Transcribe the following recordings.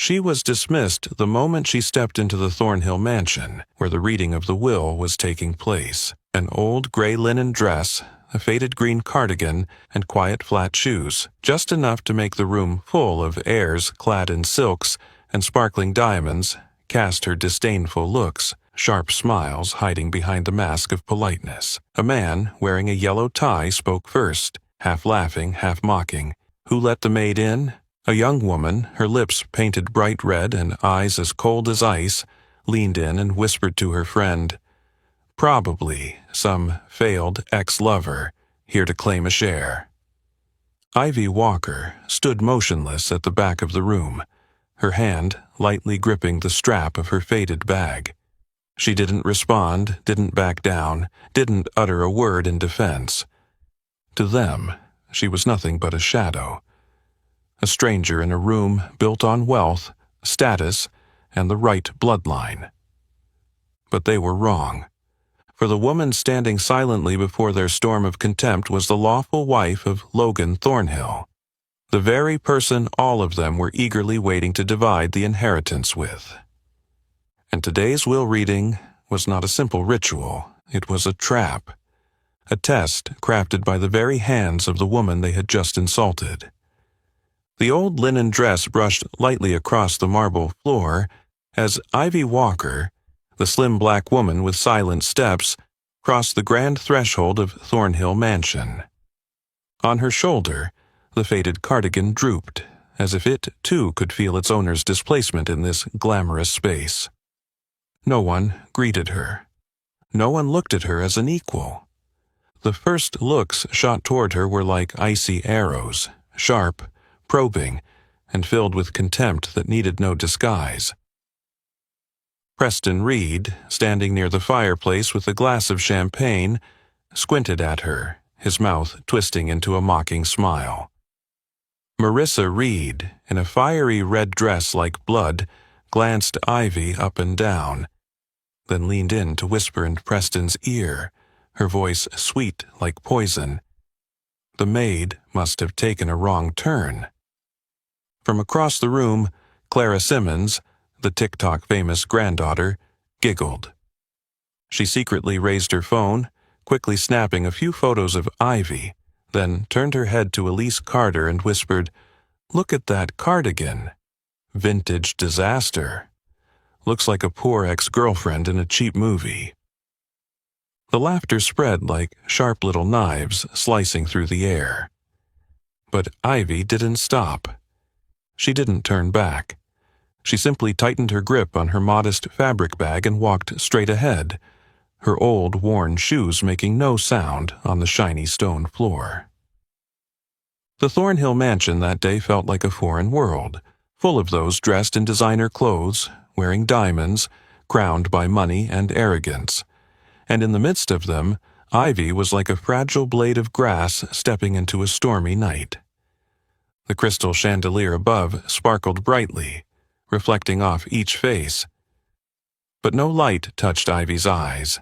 She was dismissed the moment she stepped into the Thornhill mansion, where the reading of the will was taking place. An old gray linen dress, a faded green cardigan, and quiet flat shoes, just enough to make the room full of heirs clad in silks and sparkling diamonds, cast her disdainful looks, sharp smiles hiding behind the mask of politeness. A man wearing a yellow tie spoke first, half laughing, half mocking. Who let the maid in? A young woman, her lips painted bright red and eyes as cold as ice, leaned in and whispered to her friend, "Probably some failed ex-lover, here to claim a share." Ivy Walker stood motionless at the back of the room, her hand lightly gripping the strap of her faded bag. She didn't respond, didn't back down, didn't utter a word in defense. To them, she was nothing but a shadow. A stranger in a room built on wealth, status, and the right bloodline. But they were wrong, for the woman standing silently before their storm of contempt was the lawful wife of Logan Thornhill, the very person all of them were eagerly waiting to divide the inheritance with. And today's will reading was not a simple ritual, it was a trap, a test crafted by the very hands of the woman they had just insulted. The old linen dress brushed lightly across the marble floor as Ivy Walker, the slim black woman with silent steps, crossed the grand threshold of Thornhill Mansion. On her shoulder, the faded cardigan drooped, as if it, too, could feel its owner's displacement in this glamorous space. No one greeted her. No one looked at her as an equal. The first looks shot toward her were like icy arrows, sharp, probing, and filled with contempt that needed no disguise. Preston Reed, standing near the fireplace with a glass of champagne, squinted at her, his mouth twisting into a mocking smile. Marissa Reed, in a fiery red dress like blood, glanced Ivy up and down, then leaned in to whisper in Preston's ear, her voice sweet like poison. The maid must have taken a wrong turn. From across the room, Clara Simmons, the TikTok famous granddaughter, giggled. She secretly raised her phone, quickly snapping a few photos of Ivy, then turned her head to Elise Carter and whispered, "Look at that cardigan. Vintage disaster. Looks like a poor ex-girlfriend in a cheap movie." The laughter spread like sharp little knives slicing through the air. But Ivy didn't stop. She didn't turn back. She simply tightened her grip on her modest fabric bag and walked straight ahead, her old, worn shoes making no sound on the shiny stone floor. The Thornhill mansion that day felt like a foreign world, full of those dressed in designer clothes, wearing diamonds, crowned by money and arrogance. And in the midst of them, Ivy was like a fragile blade of grass stepping into a stormy night. The crystal chandelier above sparkled brightly, reflecting off each face. But no light touched Ivy's eyes,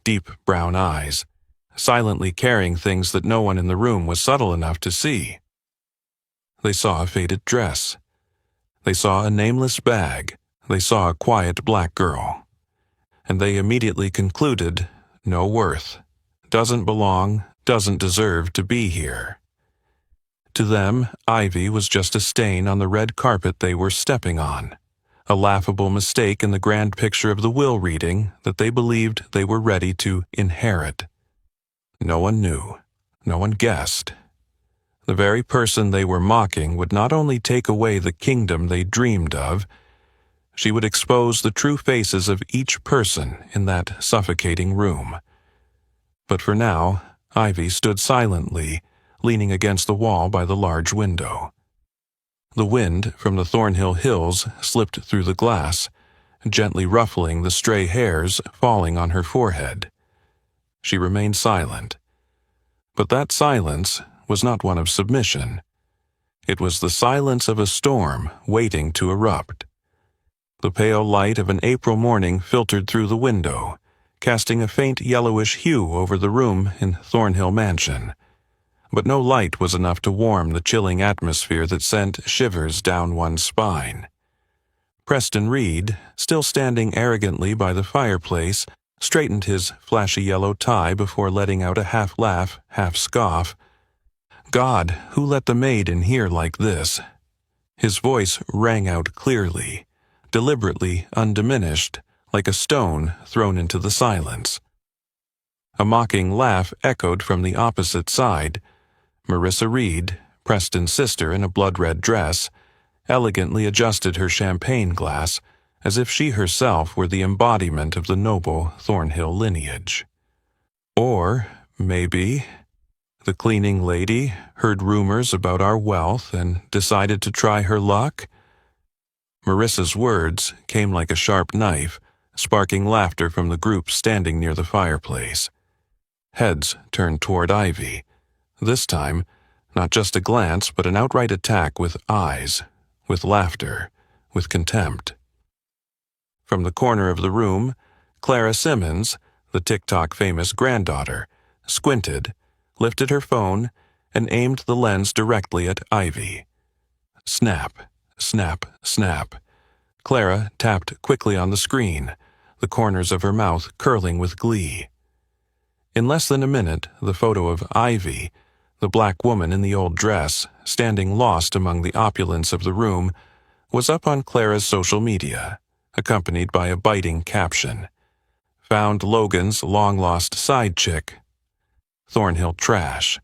deep brown eyes, silently carrying things that no one in the room was subtle enough to see. They saw a faded dress. They saw a nameless bag. They saw a quiet black girl. And they immediately concluded, no worth, doesn't belong, doesn't deserve to be here. To them, Ivy was just a stain on the red carpet they were stepping on, a laughable mistake in the grand picture of the will reading that they believed they were ready to inherit. No one knew, no one guessed. The very person they were mocking would not only take away the kingdom they dreamed of, she would expose the true faces of each person in that suffocating room. But for now, Ivy stood silently, leaning against the wall by the large window. The wind from the Thornhill hills slipped through the glass, gently ruffling the stray hairs falling on her forehead. She remained silent. But that silence was not one of submission. It was the silence of a storm waiting to erupt. The pale light of an April morning filtered through the window, casting a faint yellowish hue over the room in Thornhill Mansion. But no light was enough to warm the chilling atmosphere that sent shivers down one's spine. Preston Reed, still standing arrogantly by the fireplace, straightened his flashy yellow tie before letting out a half-laugh, half-scoff. "God, who let the maid in here like this?" His voice rang out clearly, deliberately undiminished, like a stone thrown into the silence. A mocking laugh echoed from the opposite side. Marissa Reed, Preston's sister in a blood-red dress, elegantly adjusted her champagne glass as if she herself were the embodiment of the noble Thornhill lineage. Or, maybe, the cleaning lady heard rumors about our wealth and decided to try her luck? Marissa's words came like a sharp knife, sparking laughter from the group standing near the fireplace. Heads turned toward Ivy. This time, not just a glance, but an outright attack with eyes, with laughter, with contempt. From the corner of the room, Clara Simmons, the TikTok-famous granddaughter, squinted, lifted her phone, and aimed the lens directly at Ivy. Snap, snap, snap. Clara tapped quickly on the screen, the corners of her mouth curling with glee. In less than a minute, the photo of Ivy, the black woman in the old dress, standing lost among the opulence of the room, was up on Clara's social media, accompanied by a biting caption. "Found Logan's long-lost side chick. Thornhill trash."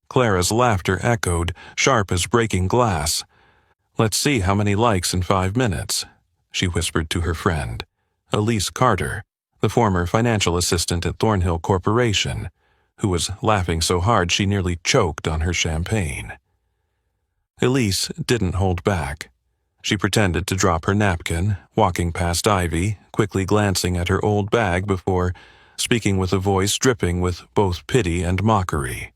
Clara's laughter echoed, sharp as breaking glass. "Let's see how many likes in 5 minutes," she whispered to her friend, Elise Carter, the former financial assistant at Thornhill Corporation, who was laughing so hard she nearly choked on her champagne. Elise didn't hold back. She pretended to drop her napkin, walking past Ivy, quickly glancing at her old bag before speaking with a voice dripping with both pity and mockery.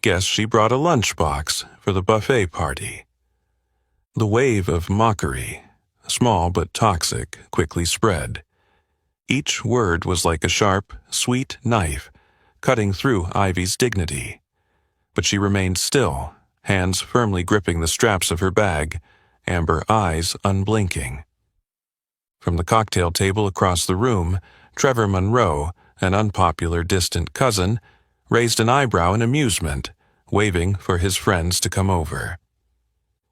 "Guess she brought a lunchbox for the buffet party." The wave of mockery, small but toxic, quickly spread. Each word was like a sharp, sweet knife, cutting through Ivy's dignity. But she remained still, hands firmly gripping the straps of her bag, amber eyes unblinking. From the cocktail table across the room, Trevor Monroe, an unpopular distant cousin, raised an eyebrow in amusement, waving for his friends to come over.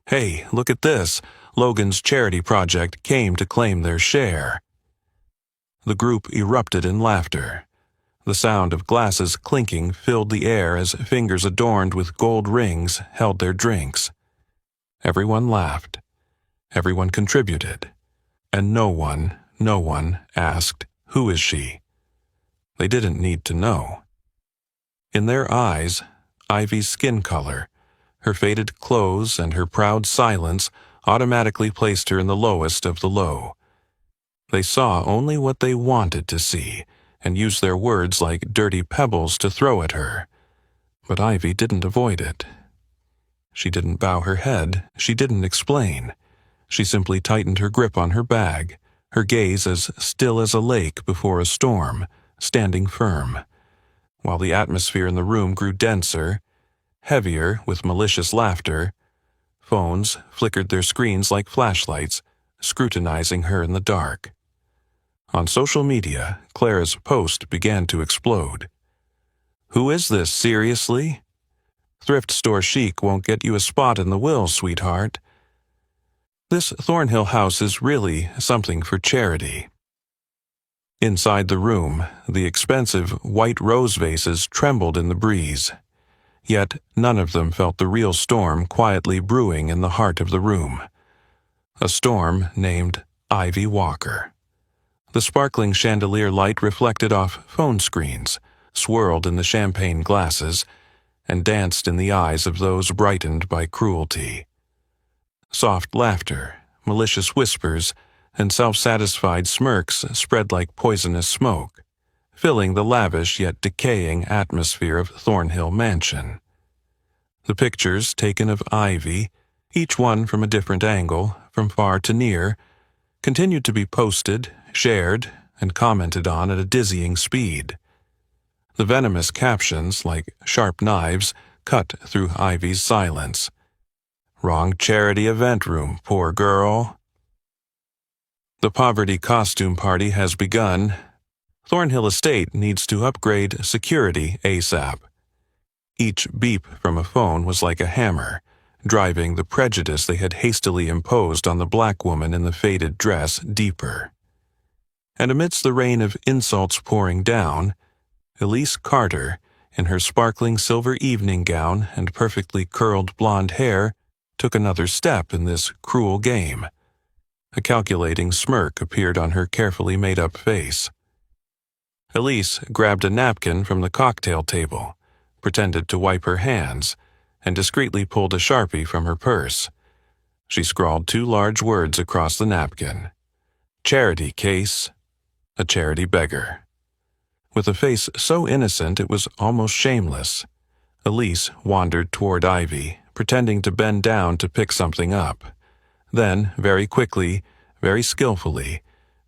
"Hey, look at this! Logan's charity project came to claim their share." The group erupted in laughter. The sound of glasses clinking filled the air as fingers adorned with gold rings held their drinks. Everyone laughed. Everyone contributed. And no one asked, "Who is she?" They didn't need to know. In their eyes, Ivy's skin color, her faded clothes, and her proud silence automatically placed her in the lowest of the low. They saw only what they wanted to see, and used their words like dirty pebbles to throw at her. But Ivy didn't avoid it. She didn't bow her head, she didn't explain. She simply tightened her grip on her bag, her gaze as still as a lake before a storm, standing firm. While the atmosphere in the room grew denser, heavier with malicious laughter, phones flickered their screens like flashlights, scrutinizing her in the dark. On social media, Clara's post began to explode. "Who is this, seriously? Thrift store chic won't get you a spot in the will, sweetheart. This Thornhill house is really something for charity." Inside the room, the expensive white rose vases trembled in the breeze. Yet none of them felt the real storm quietly brewing in the heart of the room. A storm named Ivy Walker. The sparkling chandelier light reflected off phone screens, swirled in the champagne glasses, and danced in the eyes of those brightened by cruelty. Soft laughter, malicious whispers, and self-satisfied smirks spread like poisonous smoke, filling the lavish yet decaying atmosphere of Thornhill Mansion. The pictures taken of Ivy, each one from a different angle, from far to near, continued to be posted, shared, and commented on at a dizzying speed. The venomous captions, like sharp knives, cut through Ivy's silence. "Wrong charity event room, poor girl." The poverty costume party has begun. Thornhill Estate needs to upgrade security ASAP. Each beep from a phone was like a hammer, driving the prejudice they had hastily imposed on the black woman in the faded dress deeper. And amidst the rain of insults pouring down, Elise Carter, in her sparkling silver evening gown and perfectly curled blonde hair, took another step in this cruel game. A calculating smirk appeared on her carefully made-up face. Elise grabbed a napkin from the cocktail table, pretended to wipe her hands, and discreetly pulled a Sharpie from her purse. She scrawled 2 large words across the napkin. Charity case, a charity beggar. With a face so innocent it was almost shameless, Elise wandered toward Ivy, pretending to bend down to pick something up. Then, very quickly, very skillfully,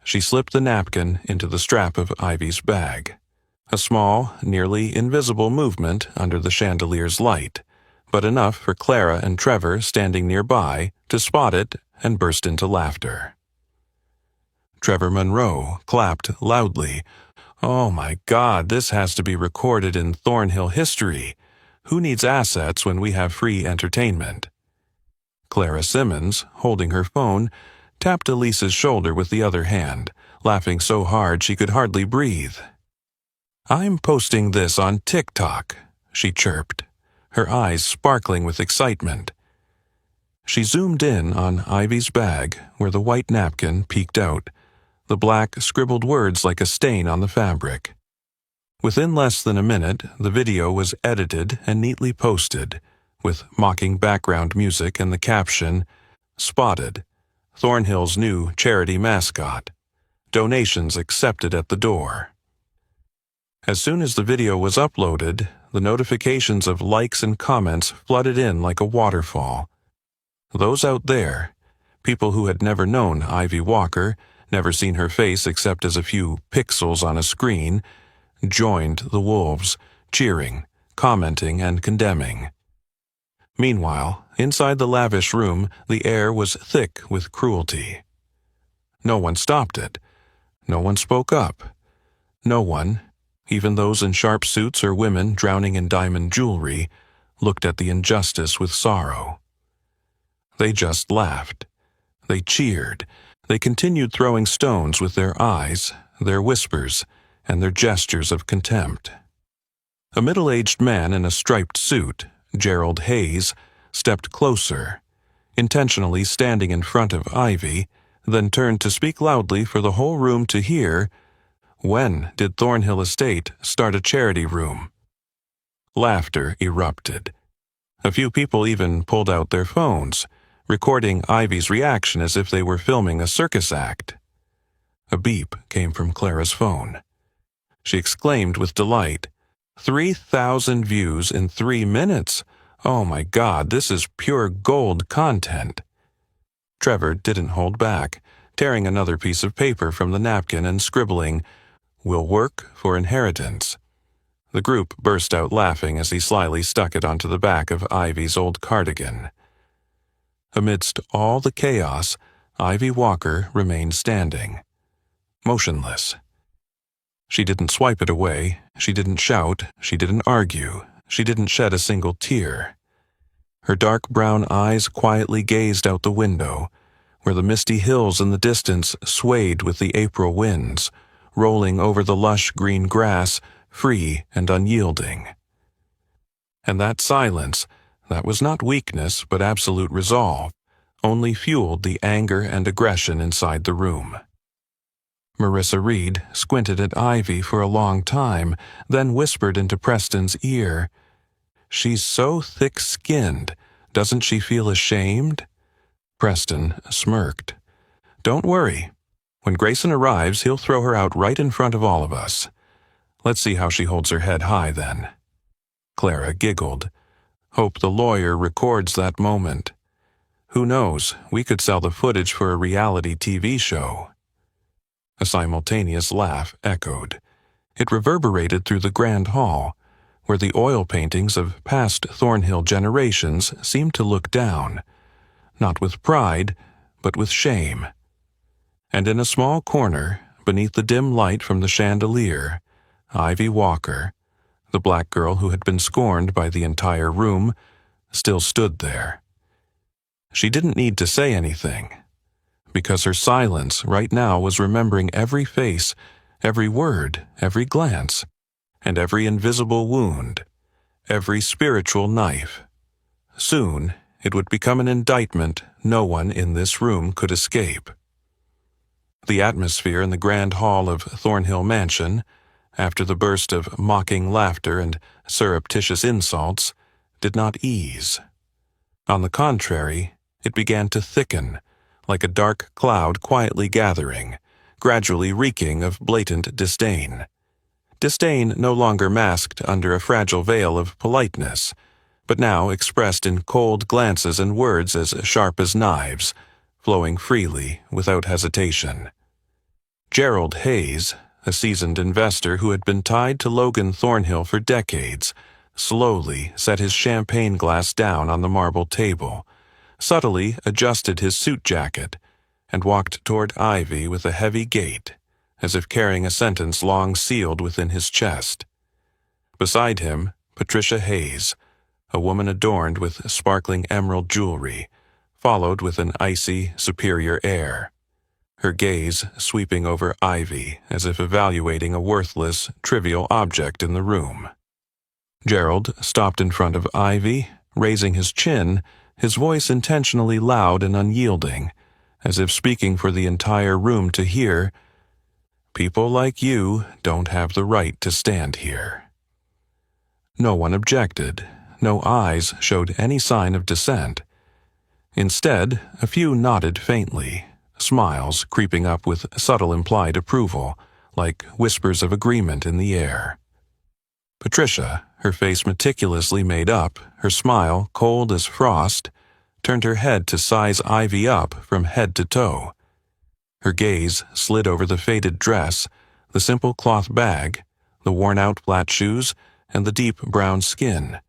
she slipped the napkin into the strap of Ivy's bag. A small, nearly invisible movement under the chandelier's light, but enough for Clara and Trevor standing nearby to spot it and burst into laughter. Trevor Monroe clapped loudly. "Oh my God, this has to be recorded in Thornhill history. Who needs assets when we have free entertainment?" Clara Simmons, holding her phone, tapped Elise's shoulder with the other hand, laughing so hard she could hardly breathe. "I'm posting this on TikTok," she chirped, her eyes sparkling with excitement. She zoomed in on Ivy's bag, where the white napkin peeked out, the black scribbled words like a stain on the fabric. Within less than a minute, the video was edited and neatly posted, with mocking background music and the caption, "Spotted, Thornhill's new charity mascot. Donations accepted at the door." As soon as the video was uploaded, the notifications of likes and comments flooded in like a waterfall. Those out there, people who had never known Ivy Walker, never seen her face except as a few pixels on a screen, joined the wolves, cheering, commenting, and condemning. Meanwhile, inside the lavish room, the air was thick with cruelty. No one stopped it. No one spoke up. No one, even those in sharp suits or women drowning in diamond jewelry, looked at the injustice with sorrow. They just laughed. They cheered. They continued throwing stones with their eyes, their whispers, and their gestures of contempt. A middle-aged man in a striped suit, Gerald Hayes, stepped closer, intentionally standing in front of Ivy, then turned to speak loudly for the whole room to hear, "When did Thornhill Estate start a charity room?" Laughter erupted. A few people even pulled out their phones, recording Ivy's reaction as if they were filming a circus act. A beep came from Clara's phone. She exclaimed with delight, 3,000 views in 3 minutes! Oh my God, this is pure gold content. Trevor didn't hold back, tearing another piece of paper from the napkin and scribbling, "Will work for inheritance." The group burst out laughing as he slyly stuck it onto the back of Ivy's old cardigan. Amidst all the chaos, Ivy Walker remained standing, motionless. She didn't swipe it away, she didn't shout, she didn't argue, she didn't shed a single tear. Her dark brown eyes quietly gazed out the window, where the misty hills in the distance swayed with the April winds, rolling over the lush green grass, free and unyielding. And that silence, that was not weakness but absolute resolve, only fueled the anger and aggression inside the room. Marissa Reed squinted at Ivy for a long time, then whispered into Preston's ear, "She's so thick-skinned. Doesn't she feel ashamed?" Preston smirked. "Don't worry. When Grayson arrives, he'll throw her out right in front of all of us. Let's see how she holds her head high then." Clara giggled. "Hope the lawyer records that moment. Who knows, we could sell the footage for a reality TV show." A simultaneous laugh echoed. It reverberated through the grand hall, where the oil paintings of past Thornhill generations seemed to look down, not with pride, but with shame. And in a small corner, beneath the dim light from the chandelier, Ivy Walker, the black girl who had been scorned by the entire room, still stood there. She didn't need to say anything, because her silence right now was remembering every face, every word, every glance, and every invisible wound, every spiritual knife. Soon, it would become an indictment no one in this room could escape. The atmosphere in the grand hall of Thornhill Mansion, after the burst of mocking laughter and surreptitious insults, did not ease. On the contrary, it began to thicken, like a dark cloud quietly gathering, gradually reeking of blatant disdain. Disdain no longer masked under a fragile veil of politeness, but now expressed in cold glances and words as sharp as knives, flowing freely without hesitation. Gerald Hayes, a seasoned investor who had been tied to Logan Thornhill for decades, slowly set his champagne glass down on the marble table, subtly adjusted his suit jacket, and walked toward Ivy with a heavy gait, as if carrying a sentence long sealed within his chest. Beside him, Patricia Hayes, a woman adorned with sparkling emerald jewelry, followed with an icy, superior air, her gaze sweeping over Ivy as if evaluating a worthless, trivial object in the room. Gerald stopped in front of Ivy, raising his chin, his voice intentionally loud and unyielding, as if speaking for the entire room to hear, "People like you don't have the right to stand here." No one objected. No eyes showed any sign of dissent. Instead, a few nodded faintly, smiles creeping up with subtle implied approval, like whispers of agreement in the air. Patricia, her face meticulously made up, her smile cold as frost, turned her head to size Ivy up from head to toe. Her gaze slid over the faded dress, the simple cloth bag, the worn-out flat shoes, and the deep brown skin,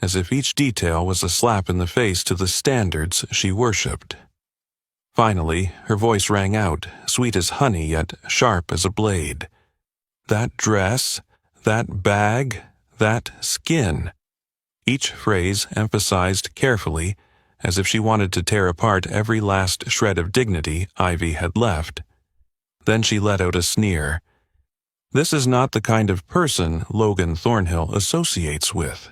as if each detail was a slap in the face to the standards she worshipped. Finally, her voice rang out, sweet as honey yet sharp as a blade. "That dress, that bag, that skin." Each phrase emphasized carefully, as if she wanted to tear apart every last shred of dignity Ivy had left. Then she let out a sneer. "This is not the kind of person Logan Thornhill associates with."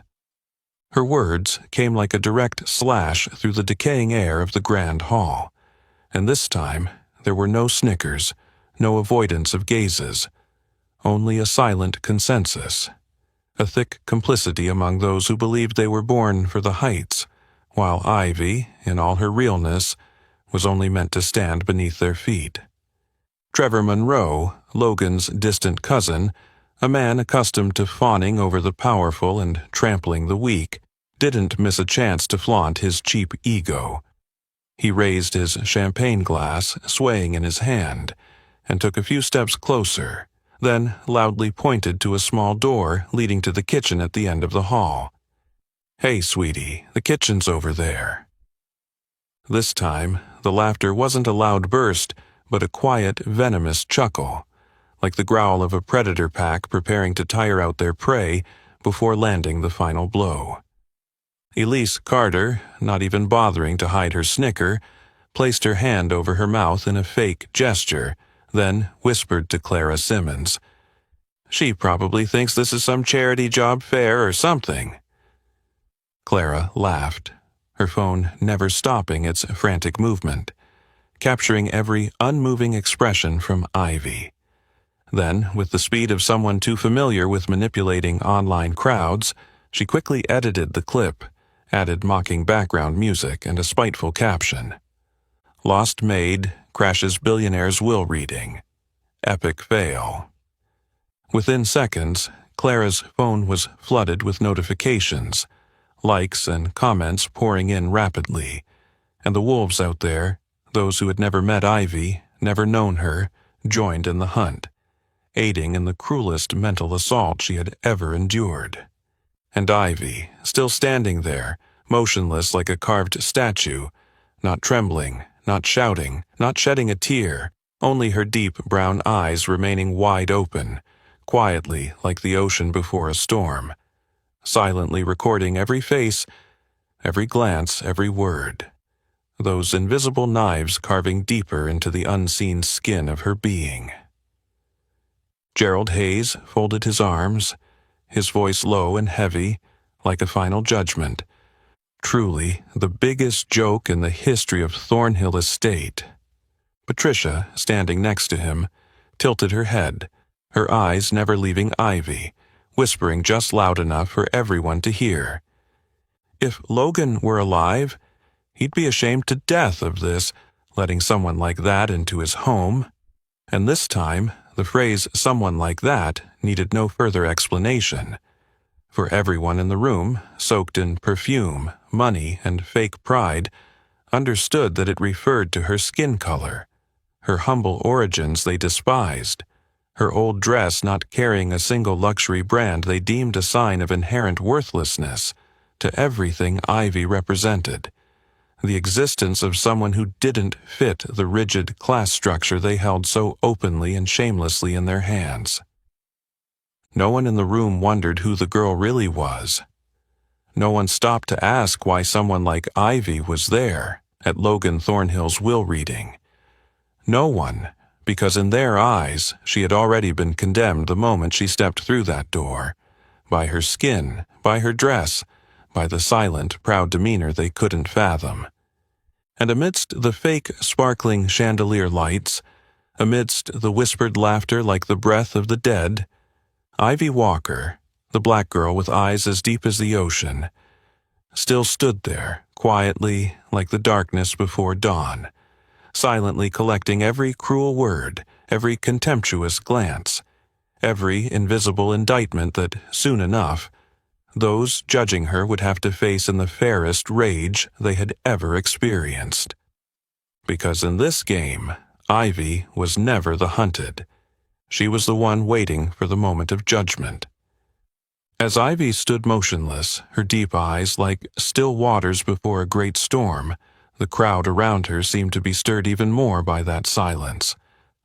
Her words came like a direct slash through the decaying air of the grand hall, and this time there were no snickers, no avoidance of gazes, only a silent consensus, a thick complicity among those who believed they were born for the heights, while Ivy, in all her realness, was only meant to stand beneath their feet. Trevor Monroe, Logan's distant cousin, a man accustomed to fawning over the powerful and trampling the weak, didn't miss a chance to flaunt his cheap ego. He raised his champagne glass, swaying in his hand, and took a few steps closer, then loudly pointed to a small door leading to the kitchen at the end of the hall. "Hey, sweetie, the kitchen's over there." This time, the laughter wasn't a loud burst, but a quiet, venomous chuckle, like the growl of a predator pack preparing to tire out their prey before landing the final blow. Elise Carter, not even bothering to hide her snicker, placed her hand over her mouth in a fake gesture, then whispered to Clara Simmons, "She probably thinks this is some charity job fair or something." Clara laughed, her phone never stopping its frantic movement, capturing every unmoving expression from Ivy. Then, with the speed of someone too familiar with manipulating online crowds, she quickly edited the clip, added mocking background music and a spiteful caption. "Lost maid, crashes billionaire's will reading. Epic fail." Within seconds, Clara's phone was flooded with notifications, likes and comments pouring in rapidly, and the wolves out there, those who had never met Ivy, never known her, joined in the hunt, aiding in the cruelest mental assault she had ever endured. And Ivy, still standing there, motionless like a carved statue, not trembling, not shouting, not shedding a tear, only her deep brown eyes remaining wide open, quietly like the ocean before a storm, silently recording every face, every glance, every word, those invisible knives carving deeper into the unseen skin of her being. Gerald Hayes folded his arms, his voice low and heavy, like a final judgment. Truly, the biggest joke in the history of Thornhill Estate. Patricia, standing next to him, tilted her head, her eyes never leaving Ivy, whispering just loud enough for everyone to hear. If Logan were alive, he'd be ashamed to death of this, letting someone like that into his home. And this time, the phrase "someone like that" needed no further explanation. For everyone in the room, soaked in perfume, money, and fake pride, understood that it referred to her skin color, her humble origins they despised, her old dress not carrying a single luxury brand they deemed a sign of inherent worthlessness, to everything Ivy represented, the existence of someone who didn't fit the rigid class structure they held so openly and shamelessly in their hands. No one in the room wondered who the girl really was. No one stopped to ask why someone like Ivy was there at Logan Thornhill's will reading. No one, because in their eyes she had already been condemned the moment she stepped through that door, by her skin, by her dress, by the silent, proud demeanor they couldn't fathom. And amidst the fake, sparkling chandelier lights, amidst the whispered laughter like the breath of the dead, Ivy Walker, the black girl with eyes as deep as the ocean, still stood there, quietly like the darkness before dawn, silently collecting every cruel word, every contemptuous glance, every invisible indictment that, soon enough, those judging her would have to face in the fairest rage they had ever experienced. Because in this game, Ivy was never the hunted. She was the one waiting for the moment of judgment. As Ivy stood motionless, her deep eyes like still waters before a great storm, the crowd around her seemed to be stirred even more by that silence,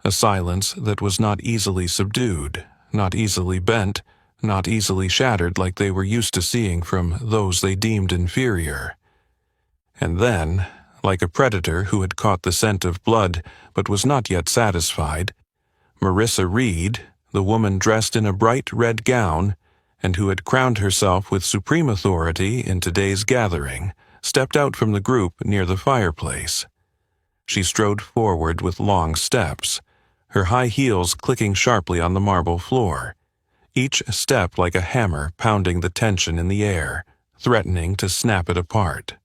a silence that was not easily subdued, not easily bent, not easily shattered like they were used to seeing from those they deemed inferior. And then, like a predator who had caught the scent of blood but was not yet satisfied, Marissa Reed, the woman dressed in a bright red gown, and who had crowned herself with supreme authority in today's gathering, stepped out from the group near the fireplace. She strode forward with long steps, her high heels clicking sharply on the marble floor, each step like a hammer pounding the tension in the air, threatening to snap it apart.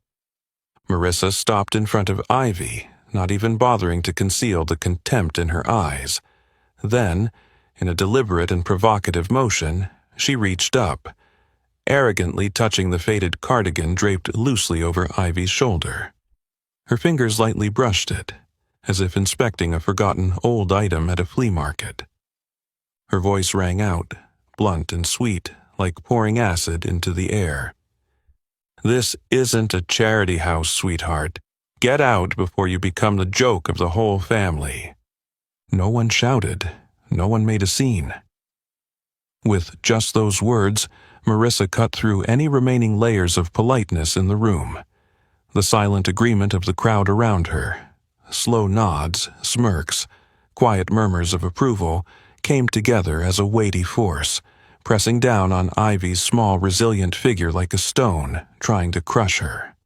Marissa stopped in front of Ivy, not even bothering to conceal the contempt in her eyes. Then, in a deliberate and provocative motion, she reached up, arrogantly touching the faded cardigan draped loosely over Ivy's shoulder. Her fingers lightly brushed it, as if inspecting a forgotten old item at a flea market. Her voice rang out, blunt and sweet, like pouring acid into the air. "This isn't a charity house, sweetheart. Get out before you become the joke of the whole family." No one shouted. No one made a scene. With just those words, Marissa cut through any remaining layers of politeness in the room. The silent agreement of the crowd around her, slow nods, smirks, quiet murmurs of approval, came together as a weighty force, pressing down on Ivy's small, resilient figure like a stone, trying to crush her.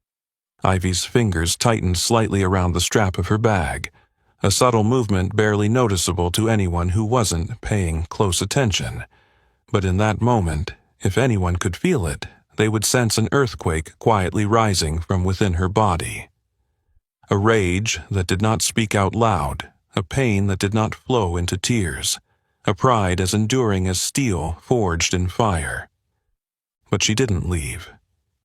Ivy's fingers tightened slightly around the strap of her bag, a subtle movement barely noticeable to anyone who wasn't paying close attention. But in that moment, if anyone could feel it, they would sense an earthquake quietly rising from within her body. A rage that did not speak out loud, a pain that did not flow into tears, a pride as enduring as steel forged in fire. But she didn't leave.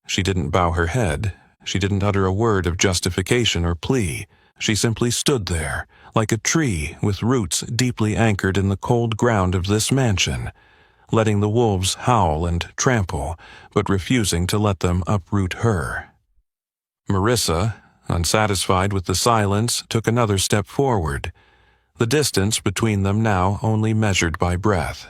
She didn't bow her head. She didn't utter a word of justification or plea. She simply stood there, like a tree with roots deeply anchored in the cold ground of this mansion, letting the wolves howl and trample, but refusing to let them uproot her. Marissa, unsatisfied with the silence, took another step forward. the distance between them now only measured by breath.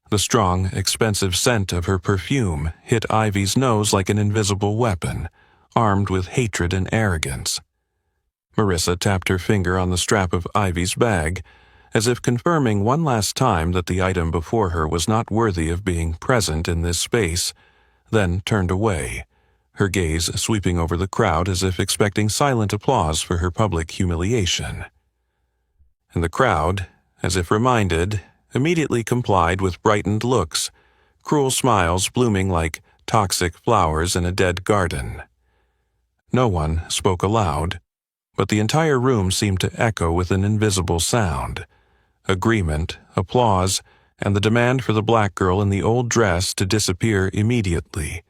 The strong, expensive scent of her perfume hit Ivy's nose like an invisible weapon, armed with hatred and arrogance. Marissa tapped her finger on the strap of Ivy's bag, as if confirming one last time that the item before her was not worthy of being present in this space, then turned away, her gaze sweeping over the crowd as if expecting silent applause for her public humiliation. And the crowd, as if reminded, immediately complied with brightened looks, cruel smiles blooming like toxic flowers in a dead garden. No one spoke aloud, but the entire room seemed to echo with an invisible sound. Agreement, applause, and the demand for the black girl in the old dress to disappear immediately,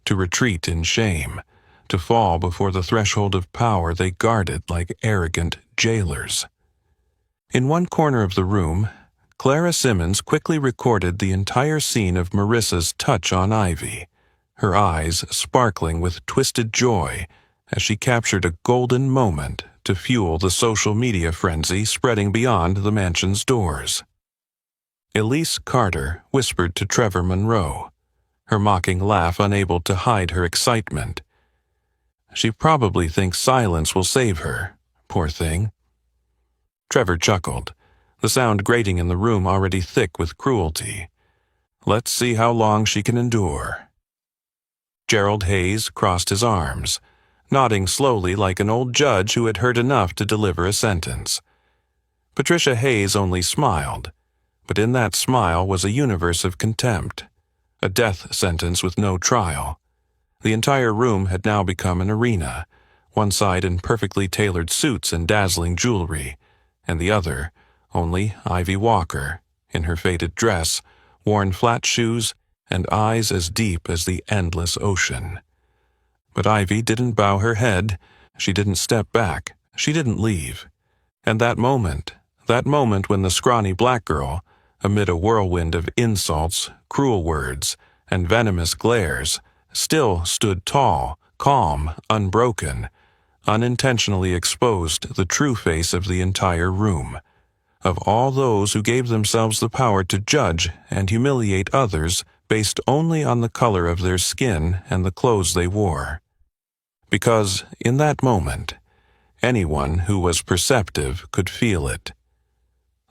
to retreat in shame, to fall before the threshold of power they guarded like arrogant jailers. In one corner of the room, Clara Simmons quickly recorded the entire scene of Marissa's touch on Ivy, her eyes sparkling with twisted joy as she captured a golden moment to fuel the social media frenzy spreading beyond the mansion's doors. Elise Carter whispered to Trevor Monroe, her mocking laugh unable to hide her excitement. She probably thinks silence will save her, poor thing. Trevor chuckled, the sound grating in the room already thick with cruelty. Let's see how long she can endure. Gerald Hayes crossed his arms, nodding slowly like an old judge who had heard enough to deliver a sentence. Patricia Hayes only smiled, but in that smile was a universe of contempt, a death sentence with no trial. The entire room had now become an arena, one side in perfectly tailored suits and dazzling jewelry, and the other only Ivy Walker, in her faded dress, worn flat shoes, and eyes as deep as the endless ocean. But Ivy didn't bow her head, she didn't step back, she didn't leave. And that moment when the scrawny black girl, amid a whirlwind of insults, cruel words, and venomous glares, still stood tall, calm, unbroken, unintentionally exposed the true face of the entire room, of all those who gave themselves the power to judge and humiliate others based only on the color of their skin and the clothes they wore. Because, in that moment, anyone who was perceptive could feel it.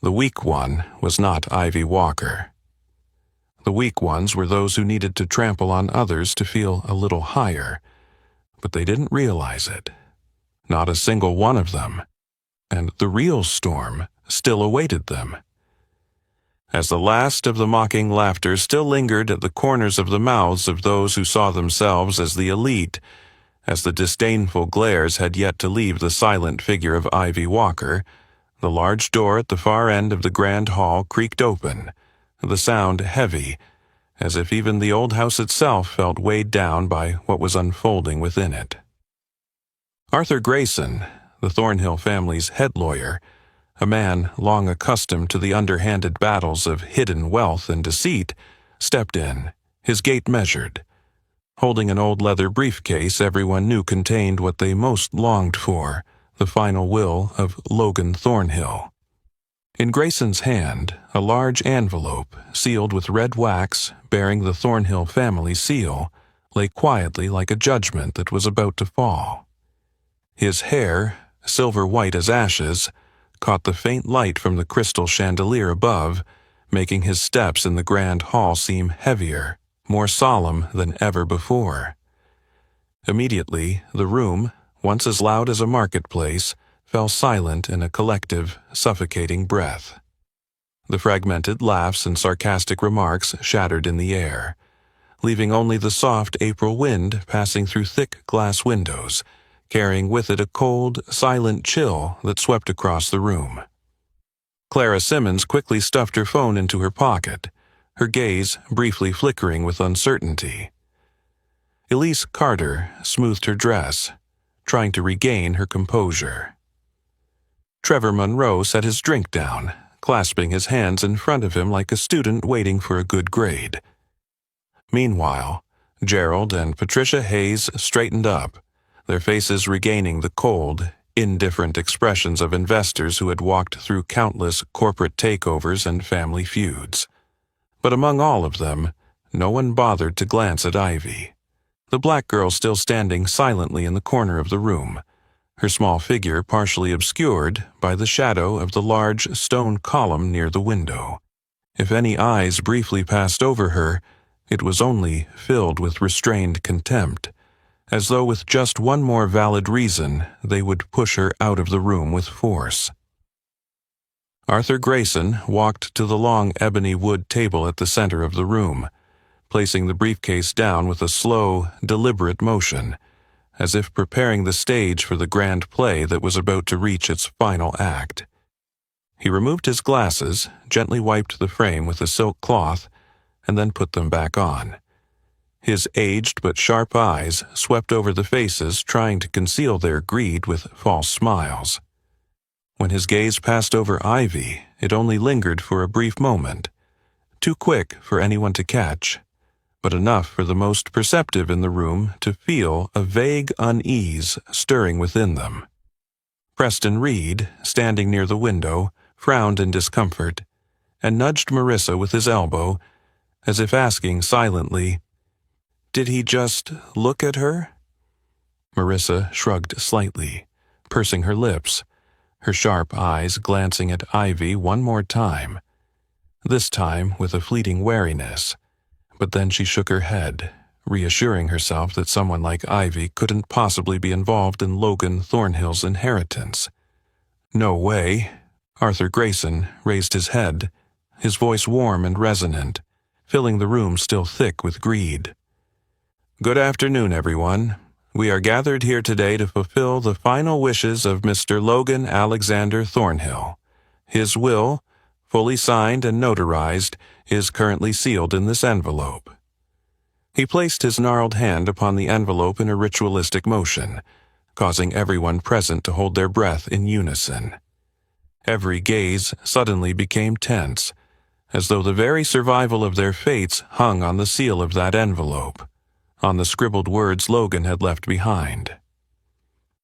The weak one was not Ivy Walker. The weak ones were those who needed to trample on others to feel a little higher, but they didn't realize it. Not a single one of them. And the real storm still awaited them. As the last of the mocking laughter still lingered at the corners of the mouths of those who saw themselves as the elite, as the disdainful glares had yet to leave the silent figure of Ivy Walker, the large door at the far end of the grand hall creaked open, the sound heavy, as if even the old house itself felt weighed down by what was unfolding within it. Arthur Grayson, the Thornhill family's head lawyer, a man long accustomed to the underhanded battles of hidden wealth and deceit, stepped in, his gait measured, holding an old leather briefcase everyone knew contained what they most longed for, the final will of Logan Thornhill. In Grayson's hand, a large envelope, sealed with red wax, bearing the Thornhill family seal, lay quietly like a judgment that was about to fall. His hair, silver white as ashes, caught the faint light from the crystal chandelier above, making his steps in the grand hall seem heavier, more solemn than ever before. Immediately, the room, once as loud as a marketplace, fell silent in a collective, suffocating breath. The fragmented laughs and sarcastic remarks shattered in the air, leaving only the soft April wind passing through thick glass windows, carrying with it a cold, silent chill that swept across the room. Clara Simmons quickly stuffed her phone into her pocket, her gaze briefly flickering with uncertainty. Elise Carter smoothed her dress, trying to regain her composure. Trevor Monroe set his drink down, clasping his hands in front of him like a student waiting for a good grade. Meanwhile, Gerald and Patricia Hayes straightened up, their faces regaining the cold, indifferent expressions of investors who had walked through countless corporate takeovers and family feuds. But among all of them, no one bothered to glance at Ivy, the black girl still standing silently in the corner of the room, her small figure partially obscured by the shadow of the large stone column near the window. If any eyes briefly passed over her, it was only filled with restrained contempt, as though with just one more valid reason they would push her out of the room with force. Arthur Grayson walked to the long ebony wood table at the center of the room, placing the briefcase down with a slow, deliberate motion, as if preparing the stage for the grand play that was about to reach its final act. He removed his glasses, gently wiped the frame with a silk cloth, and then put them back on. His aged but sharp eyes swept over the faces, trying to conceal their greed with false smiles. When his gaze passed over Ivy, it only lingered for a brief moment, too quick for anyone to catch, but enough for the most perceptive in the room to feel a vague unease stirring within them. Preston Reed, standing near the window, frowned in discomfort, and nudged Marissa with his elbow, as if asking silently, "Did he just look at her?" Marissa shrugged slightly, pursing her lips, her sharp eyes glancing at Ivy one more time, this time with a fleeting wariness, but then she shook her head, reassuring herself that someone like Ivy couldn't possibly be involved in Logan Thornhill's inheritance. "No way." Arthur Grayson raised his head, his voice warm and resonant, filling the room still thick with greed. "Good afternoon, everyone. We are gathered here today to fulfill the final wishes of Mr. Logan Alexander Thornhill. His will, fully signed and notarized, is currently sealed in this envelope." He placed his gnarled hand upon the envelope in a ritualistic motion, causing everyone present to hold their breath in unison. Every gaze suddenly became tense, as though the very survival of their fates hung on the seal of that envelope, on the scribbled words Logan had left behind.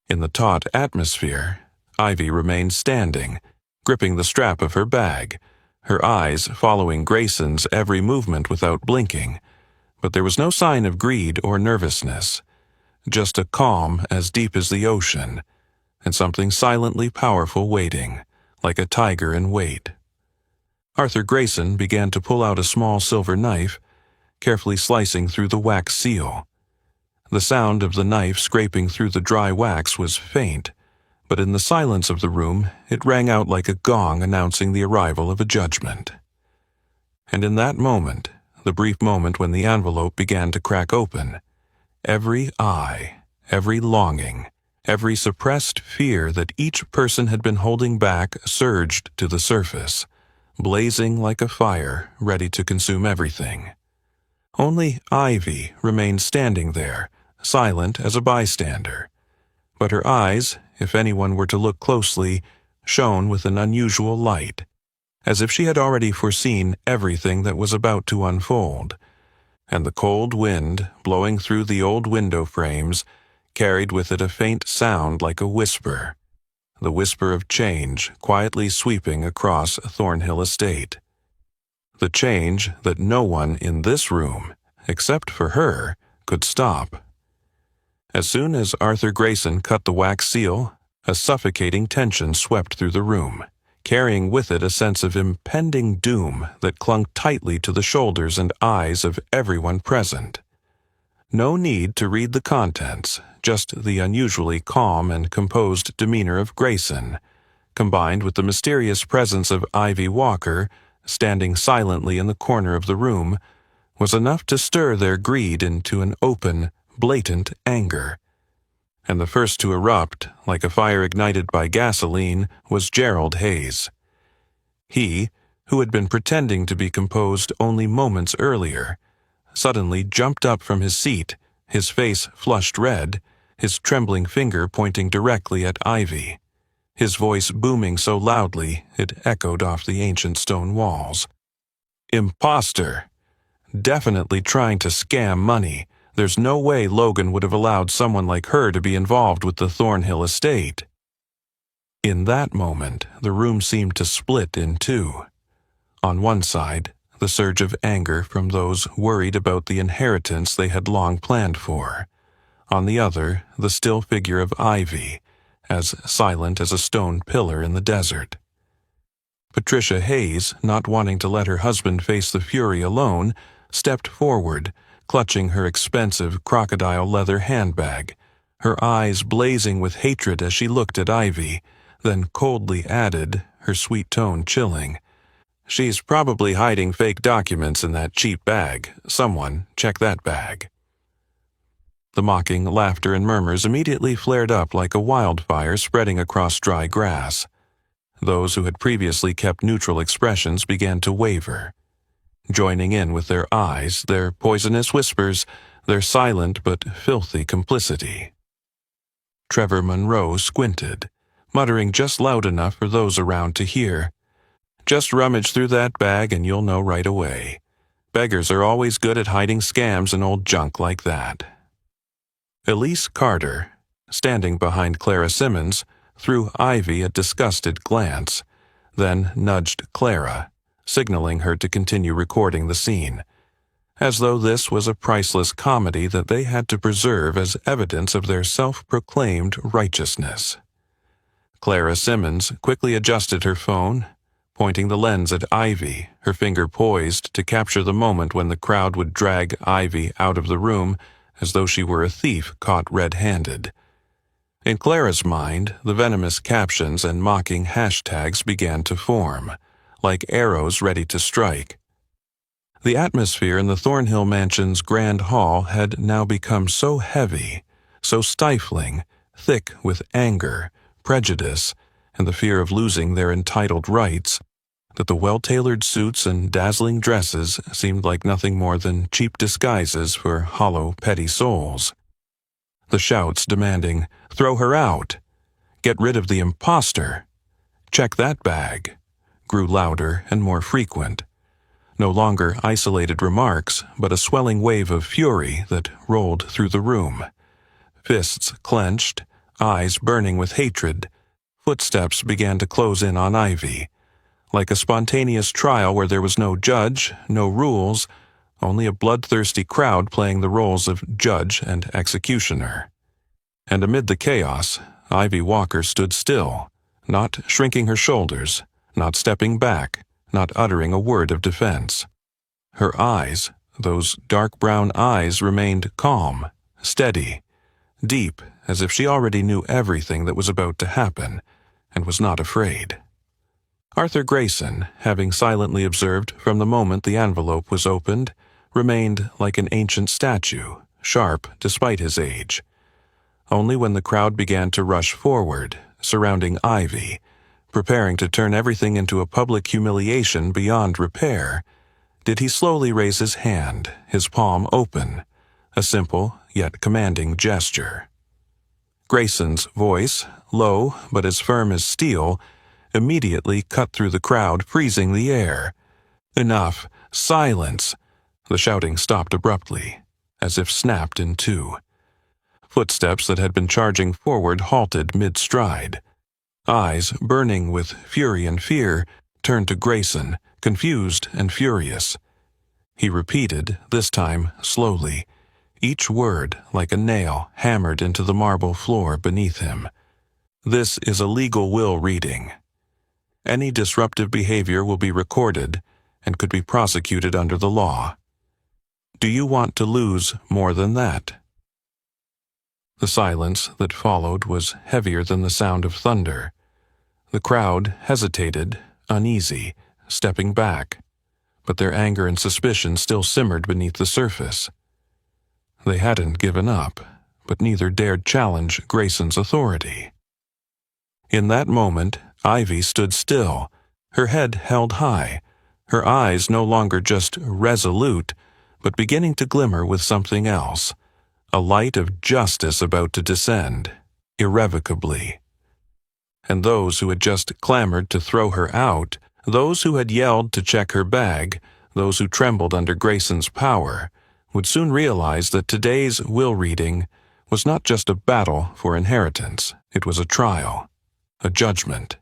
In the taut atmosphere, Ivy remained standing, gripping the strap of her bag, her eyes following Grayson's every movement without blinking, but there was no sign of greed or nervousness, just a calm as deep as the ocean, and something silently powerful waiting, like a tiger in wait. Arthur Grayson began to pull out a small silver knife, carefully slicing through the wax seal. The sound of the knife scraping through the dry wax was faint, but in the silence of the room it rang out like a gong announcing the arrival of a judgment. And in that moment, the brief moment when the envelope began to crack open, every eye, every longing, every suppressed fear that each person had been holding back surged to the surface, blazing like a fire ready to consume everything. Only Ivy remained standing there, silent as a bystander, but her eyes, if anyone were to look closely, shone with an unusual light, as if she had already foreseen everything that was about to unfold, and the cold wind blowing through the old window frames carried with it a faint sound like a whisper, the whisper of change quietly sweeping across Thornhill Estate. The change that no one in this room, except for her, could stop. As soon as Arthur Grayson cut the wax seal, a suffocating tension swept through the room, carrying with it a sense of impending doom that clung tightly to the shoulders and eyes of everyone present. No need to read the contents, just the unusually calm and composed demeanor of Grayson, combined with the mysterious presence of Ivy Walker, standing silently in the corner of the room, was enough to stir their greed into an open, blatant anger. And the first to erupt, like a fire ignited by gasoline, was Gerald Hayes. He, who had been pretending to be composed only moments earlier, suddenly jumped up from his seat, his face flushed red, his trembling finger pointing directly at Ivy, his voice booming so loudly it echoed off the ancient stone walls. "Imposter! Definitely trying to scam money. There's no way Logan would have allowed someone like her to be involved with the Thornhill estate." In that moment, the room seemed to split in two. On one side, the surge of anger from those worried about the inheritance they had long planned for. On the other, the still figure of Ivy, as silent as a stone pillar in the desert. Patricia Hayes, not wanting to let her husband face the fury alone, stepped forward, clutching her expensive crocodile leather handbag, her eyes blazing with hatred as she looked at Ivy, then coldly added, her sweet tone chilling, "She's probably hiding fake documents in that cheap bag. Someone check that bag." The mocking laughter and murmurs immediately flared up like a wildfire spreading across dry grass. Those who had previously kept neutral expressions began to waver, joining in with their eyes, their poisonous whispers, their silent but filthy complicity. Trevor Monroe squinted, muttering just loud enough for those around to hear, "Just rummage through that bag and you'll know right away. Beggars are always good at hiding scams and old junk like that." Elise Carter, standing behind Clara Simmons, threw Ivy a disgusted glance, then nudged Clara, signaling her to continue recording the scene, as though this was a priceless comedy that they had to preserve as evidence of their self-proclaimed righteousness. Clara Simmons quickly adjusted her phone, pointing the lens at Ivy, her finger poised to capture the moment when the crowd would drag Ivy out of the room as though she were a thief caught red-handed. In Clara's mind, the venomous captions and mocking hashtags began to form, like arrows ready to strike. The atmosphere in the Thornhill Mansion's grand hall had now become so heavy, so stifling, thick with anger, prejudice, and the fear of losing their entitled rights, that the well-tailored suits and dazzling dresses seemed like nothing more than cheap disguises for hollow, petty souls. The shouts demanding, "Throw her out! Get rid of the imposter! Check that bag!" grew louder and more frequent. No longer isolated remarks, but a swelling wave of fury that rolled through the room. Fists clenched, eyes burning with hatred, footsteps began to close in on Ivy. Like a spontaneous trial where there was no judge, no rules, only a bloodthirsty crowd playing the roles of judge and executioner. And amid the chaos, Ivy Walker stood still, not shrinking her shoulders, not stepping back, not uttering a word of defense. Her eyes, those dark brown eyes, remained calm, steady, deep, as if she already knew everything that was about to happen, and was not afraid. Arthur Grayson, having silently observed from the moment the envelope was opened, remained like an ancient statue, sharp despite his age. Only when the crowd began to rush forward, surrounding Ivy, preparing to turn everything into a public humiliation beyond repair, did he slowly raise his hand, his palm open, a simple yet commanding gesture. Grayson's voice, low but as firm as steel, immediately cut through the crowd, freezing the air. "Enough! Silence!" The shouting stopped abruptly, as if snapped in two. Footsteps that had been charging forward halted mid-stride. Eyes, burning with fury and fear, turned to Grayson, confused and furious. He repeated, this time slowly, each word like a nail hammered into the marble floor beneath him. "This is a legal will reading. Any disruptive behavior will be recorded and could be prosecuted under the law. Do you want to lose more than that?" The silence that followed was heavier than the sound of thunder. The crowd hesitated, uneasy, stepping back, but their anger and suspicion still simmered beneath the surface. They hadn't given up, but neither dared challenge Grayson's authority. In that moment, Ivy stood still, her head held high, her eyes no longer just resolute, but beginning to glimmer with something else, a light of justice about to descend, irrevocably. And those who had just clamored to throw her out, those who had yelled to check her bag, those who trembled under Grayson's power, would soon realize that today's will reading was not just a battle for inheritance, it was a trial. a judgment.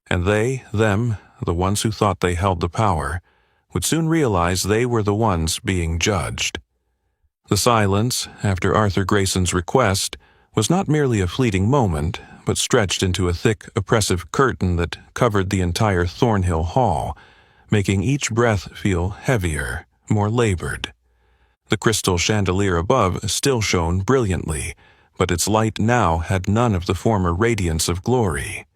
And they, them, the ones who thought they held the power, would soon realize they were the ones being judged. The silence, after Arthur Grayson's request, was not merely a fleeting moment, but stretched into a thick, oppressive curtain that covered the entire Thornhill Hall, making each breath feel heavier, more labored. The crystal chandelier above still shone brilliantly, but its light now had none of the former radiance of glory.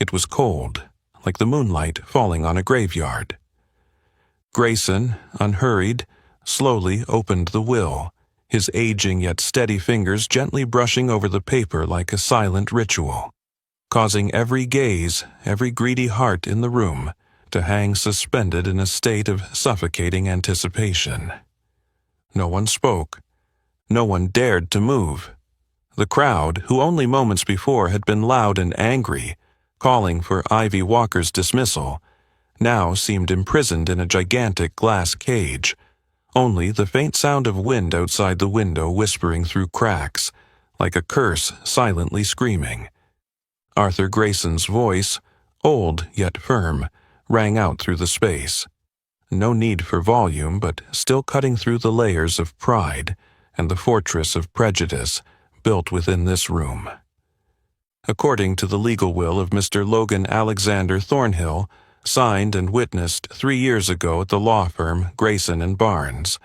It was cold, like the moonlight falling on a graveyard. Grayson, unhurried, slowly opened the will, his aging yet steady fingers gently brushing over the paper like a silent ritual, causing every gaze, every greedy heart in the room to hang suspended in a state of suffocating anticipation. No one spoke. No one dared to move. The crowd, who only moments before had been loud and angry, calling for Ivy Walker's dismissal, now seemed imprisoned in a gigantic glass cage, only the faint sound of wind outside the window whispering through cracks, like a curse silently screaming. Arthur Grayson's voice, old yet firm, rang out through the space. No need for volume, but still cutting through the layers of pride and the fortress of prejudice built within this room. According to the legal will of Mr. Logan Alexander Thornhill, signed and witnessed 3 years ago at the law firm Grayson and Barnes,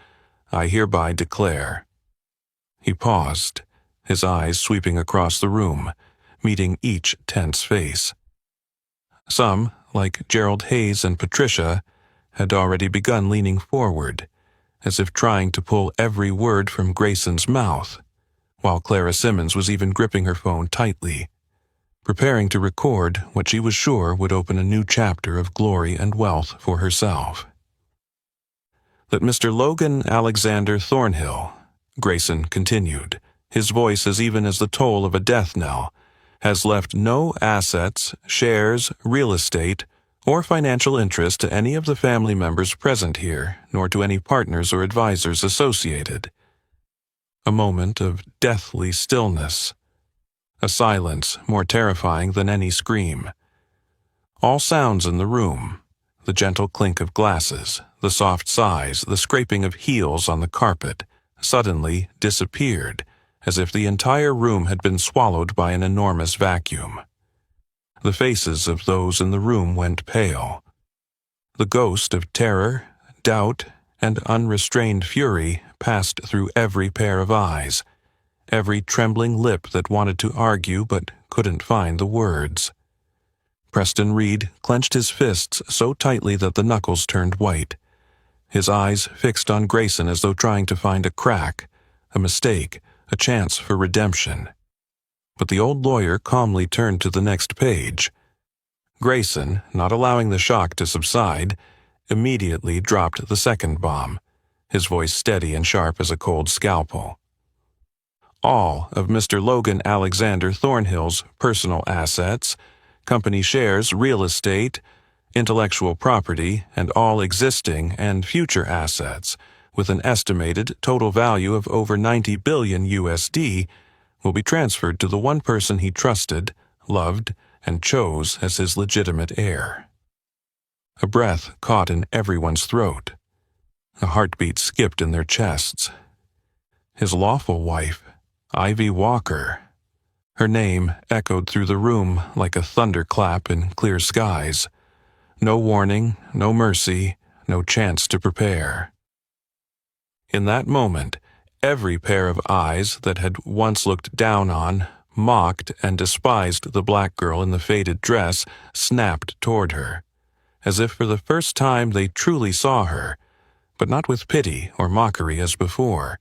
I hereby declare. He paused, his eyes sweeping across the room, meeting each tense face. Some, like Gerald Hayes and Patricia, had already begun leaning forward, as if trying to pull every word from Grayson's mouth, while Clara Simmons was even gripping her phone tightly, preparing to record what she was sure would open a new chapter of glory and wealth for herself. That Mr. Logan Alexander Thornhill, Grayson continued, his voice as even as the toll of a death knell, has left no assets, shares, real estate, or financial interest to any of the family members present here, nor to any partners or advisors associated. A moment of deathly stillness. A silence more terrifying than any scream. All sounds in the room, the gentle clink of glasses, the soft sighs, the scraping of heels on the carpet, suddenly disappeared, as if the entire room had been swallowed by an enormous vacuum. The faces of those in the room went pale. The ghost of terror, doubt, and unrestrained fury passed through every pair of eyes, every trembling lip that wanted to argue but couldn't find the words. Preston Reed clenched his fists so tightly that the knuckles turned white, his eyes fixed on Grayson as though trying to find a crack, a mistake, a chance for redemption. But the old lawyer calmly turned to the next page. Grayson, not allowing the shock to subside, immediately dropped the second bomb, his voice steady and sharp as a cold scalpel. All of Mr. Logan Alexander Thornhill's personal assets, company shares, real estate, intellectual property, and all existing and future assets, with an estimated total value of over 90 billion USD, will be transferred to the one person he trusted, loved, and chose as his legitimate heir. A breath caught in everyone's throat. A heartbeat skipped in their chests. His lawful wife, Ivy Walker. Her name echoed through the room like a thunderclap in clear skies. No warning, no mercy, no chance to prepare. In that moment, every pair of eyes that had once looked down on, mocked, and despised the black girl in the faded dress snapped toward her, as if for the first time they truly saw her, but not with pity or mockery as before,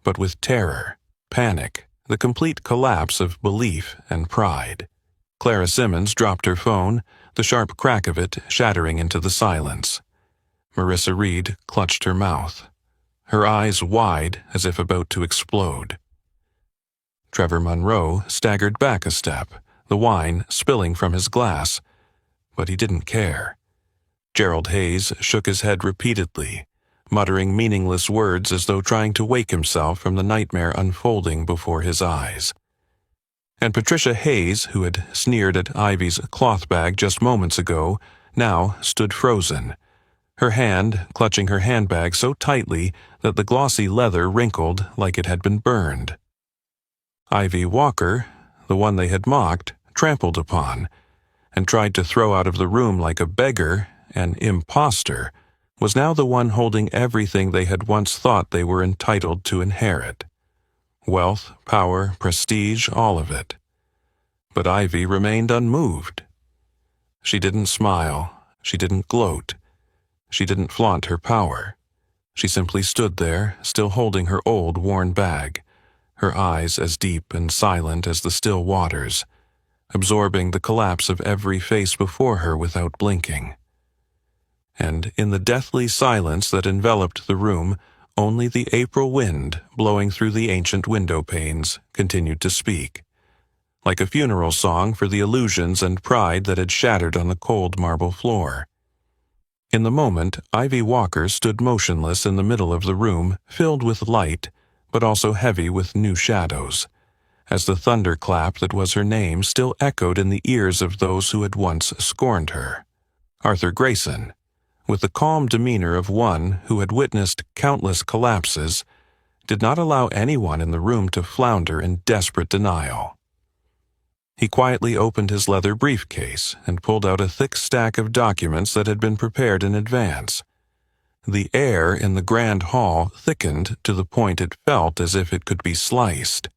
but with terror, panic, the complete collapse of belief and pride. Clara Simmons dropped her phone, the sharp crack of it shattering into the silence. Marissa Reed clutched her mouth, her eyes wide as if about to explode. Trevor Monroe staggered back a step, the wine spilling from his glass, but he didn't care. Gerald Hayes shook his head repeatedly, muttering meaningless words as though trying to wake himself from the nightmare unfolding before his eyes. And Patricia Hayes, who had sneered at Ivy's cloth bag just moments ago, now stood frozen, her hand clutching her handbag so tightly that the glossy leather wrinkled like it had been burned. Ivy Walker, the one they had mocked, trampled upon, and tried to throw out of the room like a beggar, an impostor, was now the one holding everything they had once thought they were entitled to inherit. Wealth, power, prestige, all of it. But Ivy remained unmoved. She didn't smile. She didn't gloat. She didn't flaunt her power. She simply stood there, still holding her old, worn bag, her eyes as deep and silent as the still waters, absorbing the collapse of every face before her without blinking. And in the deathly silence that enveloped the room, only the April wind, blowing through the ancient window panes, continued to speak, like a funeral song for the illusions and pride that had shattered on the cold marble floor. In the moment, Ivy Walker stood motionless in the middle of the room, filled with light, but also heavy with new shadows, as the thunderclap that was her name still echoed in the ears of those who had once scorned her. Arthur Grayson, with the calm demeanor of one who had witnessed countless collapses, did not allow anyone in the room to flounder in desperate denial. He quietly opened his leather briefcase and pulled out a thick stack of documents that had been prepared in advance. The air in the grand hall thickened to the point it felt as if it could be sliced.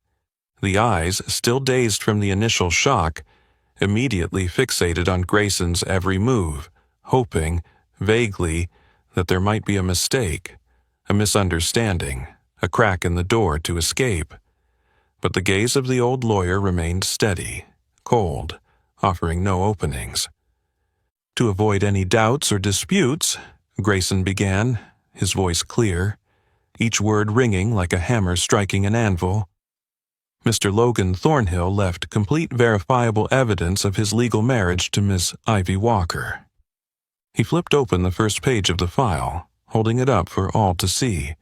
The eyes, still dazed from the initial shock, immediately fixated on Grayson's every move, hoping, vaguely, that there might be a mistake, a misunderstanding, a crack in the door to escape. But the gaze of the old lawyer remained steady, cold, offering no openings. To avoid any doubts or disputes, Grayson began, his voice clear, each word ringing like a hammer striking an anvil. Mr. Logan Thornhill left complete verifiable evidence of his legal marriage to Miss Ivy Walker. He flipped open the first page of the file, holding it up for all to see.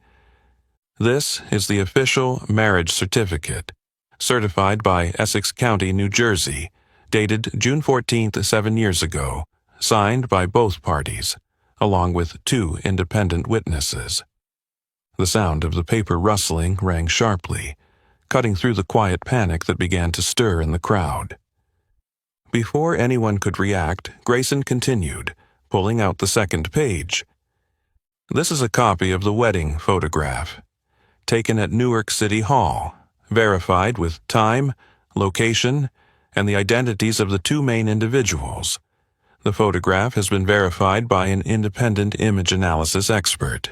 This is the official marriage certificate, certified by Essex County, New Jersey, dated June 14th, 7 years ago, signed by both parties, along with 2 independent witnesses. The sound of the paper rustling rang sharply, cutting through the quiet panic that began to stir in the crowd. Before anyone could react, Grayson continued, pulling out the second page. This is a copy of the wedding photograph, taken at Newark City Hall, verified with time, location, and the identities of the 2 main individuals. The photograph has been verified by an independent image analysis expert.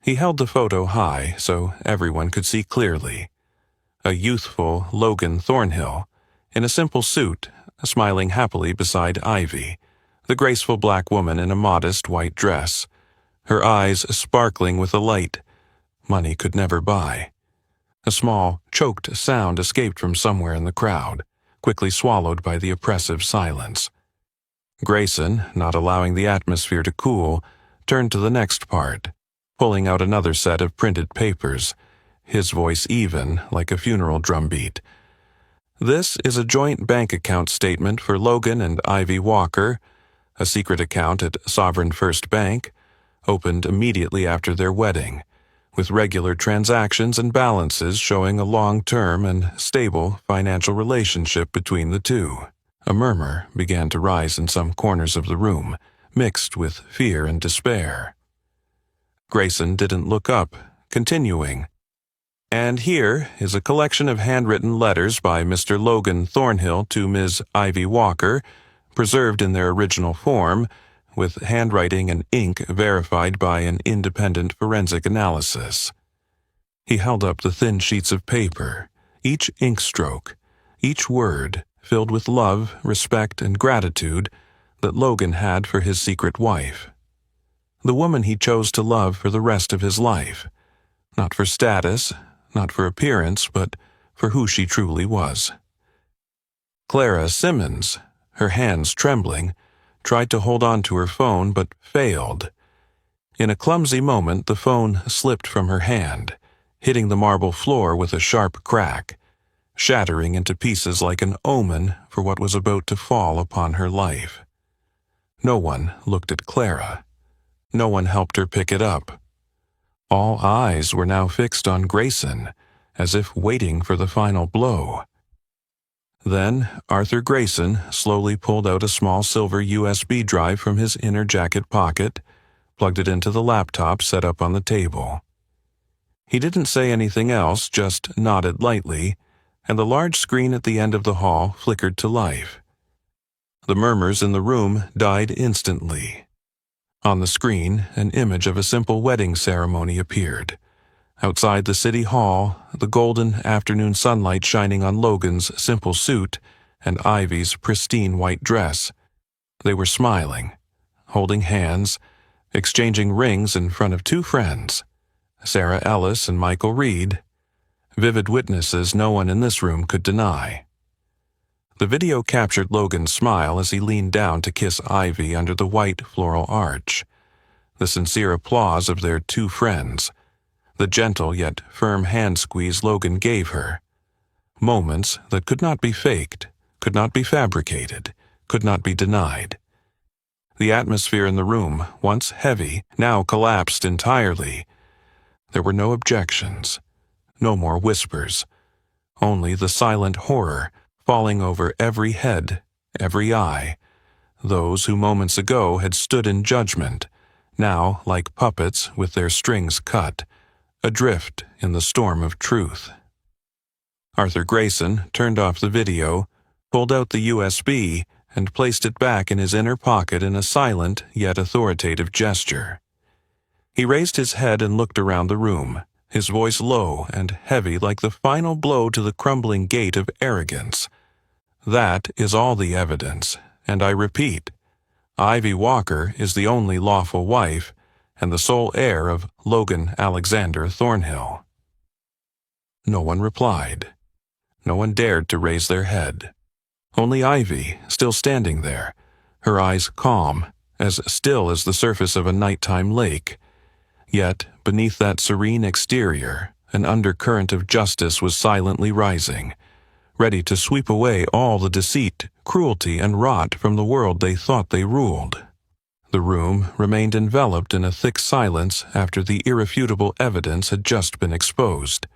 He held the photo high so everyone could see clearly. A youthful Logan Thornhill, in a simple suit, smiling happily beside Ivy, the graceful black woman in a modest white dress, her eyes sparkling with a light money could never buy. A small, choked sound escaped from somewhere in the crowd, quickly swallowed by the oppressive silence. Grayson, not allowing the atmosphere to cool, turned to the next part, pulling out another set of printed papers, his voice even, like a funeral drumbeat. This is a joint bank account statement for Logan and Ivy Walker, a secret account at Sovereign First Bank, opened immediately after their wedding, with regular transactions and balances showing a long-term and stable financial relationship between the 2. A murmur began to rise in some corners of the room, mixed with fear and despair. Grayson didn't look up, continuing. And here is a collection of handwritten letters by Mr. Logan Thornhill to Ms. Ivy Walker, preserved in their original form, with handwriting and ink verified by an independent forensic analysis. He held up the thin sheets of paper, each ink stroke, each word filled with love, respect, and gratitude that Logan had for his secret wife. The woman he chose to love for the rest of his life, not for status, not for appearance, but for who she truly was. Clara Simmons, her hands trembling, tried to hold on to her phone but failed. In a clumsy moment, the phone slipped from her hand, hitting the marble floor with a sharp crack. shattering into pieces like an omen for what was about to fall upon her life. No one looked at Clara. No one helped her pick it up. All eyes were now fixed on Grayson, as if waiting for the final blow. Then Arthur Grayson slowly pulled out a small silver USB drive from his inner jacket pocket, plugged it into the laptop set up on the table. He didn't say anything else, just nodded lightly, and the large screen at the end of the hall flickered to life. The murmurs in the room died instantly. On the screen, an image of a simple wedding ceremony appeared. Outside the city hall, the golden afternoon sunlight shining on Logan's simple suit and Ivy's pristine white dress. They were smiling, holding hands, exchanging rings in front of two friends, Sarah Ellis and Michael Reed, vivid witnesses no one in this room could deny. The video captured Logan's smile as he leaned down to kiss Ivy under the white floral arch, the sincere applause of their two friends, the gentle yet firm hand squeeze Logan gave her. Moments that could not be faked, could not be fabricated, could not be denied. The atmosphere in the room, once heavy, now collapsed entirely. There were no objections, no more whispers, only the silent horror falling over every head, every eye. Those who moments ago had stood in judgment, now like puppets with their strings cut, adrift in the storm of truth. Arthur Grayson turned off the video, pulled out the USB, and placed it back in his inner pocket in a silent yet authoritative gesture. He raised his head and looked around the room, his voice low and heavy like the final blow to the crumbling gate of arrogance. That is all the evidence, and I repeat, Ivy Walker is the only lawful wife and the sole heir of Logan Alexander Thornhill. No one replied. No one dared to raise their head. Only Ivy, still standing there, her eyes calm, as still as the surface of a nighttime lake. Yet, beneath that serene exterior, an undercurrent of justice was silently rising, ready to sweep away all the deceit, cruelty, and rot from the world they thought they ruled. The room remained enveloped in a thick silence after the irrefutable evidence had just been exposed,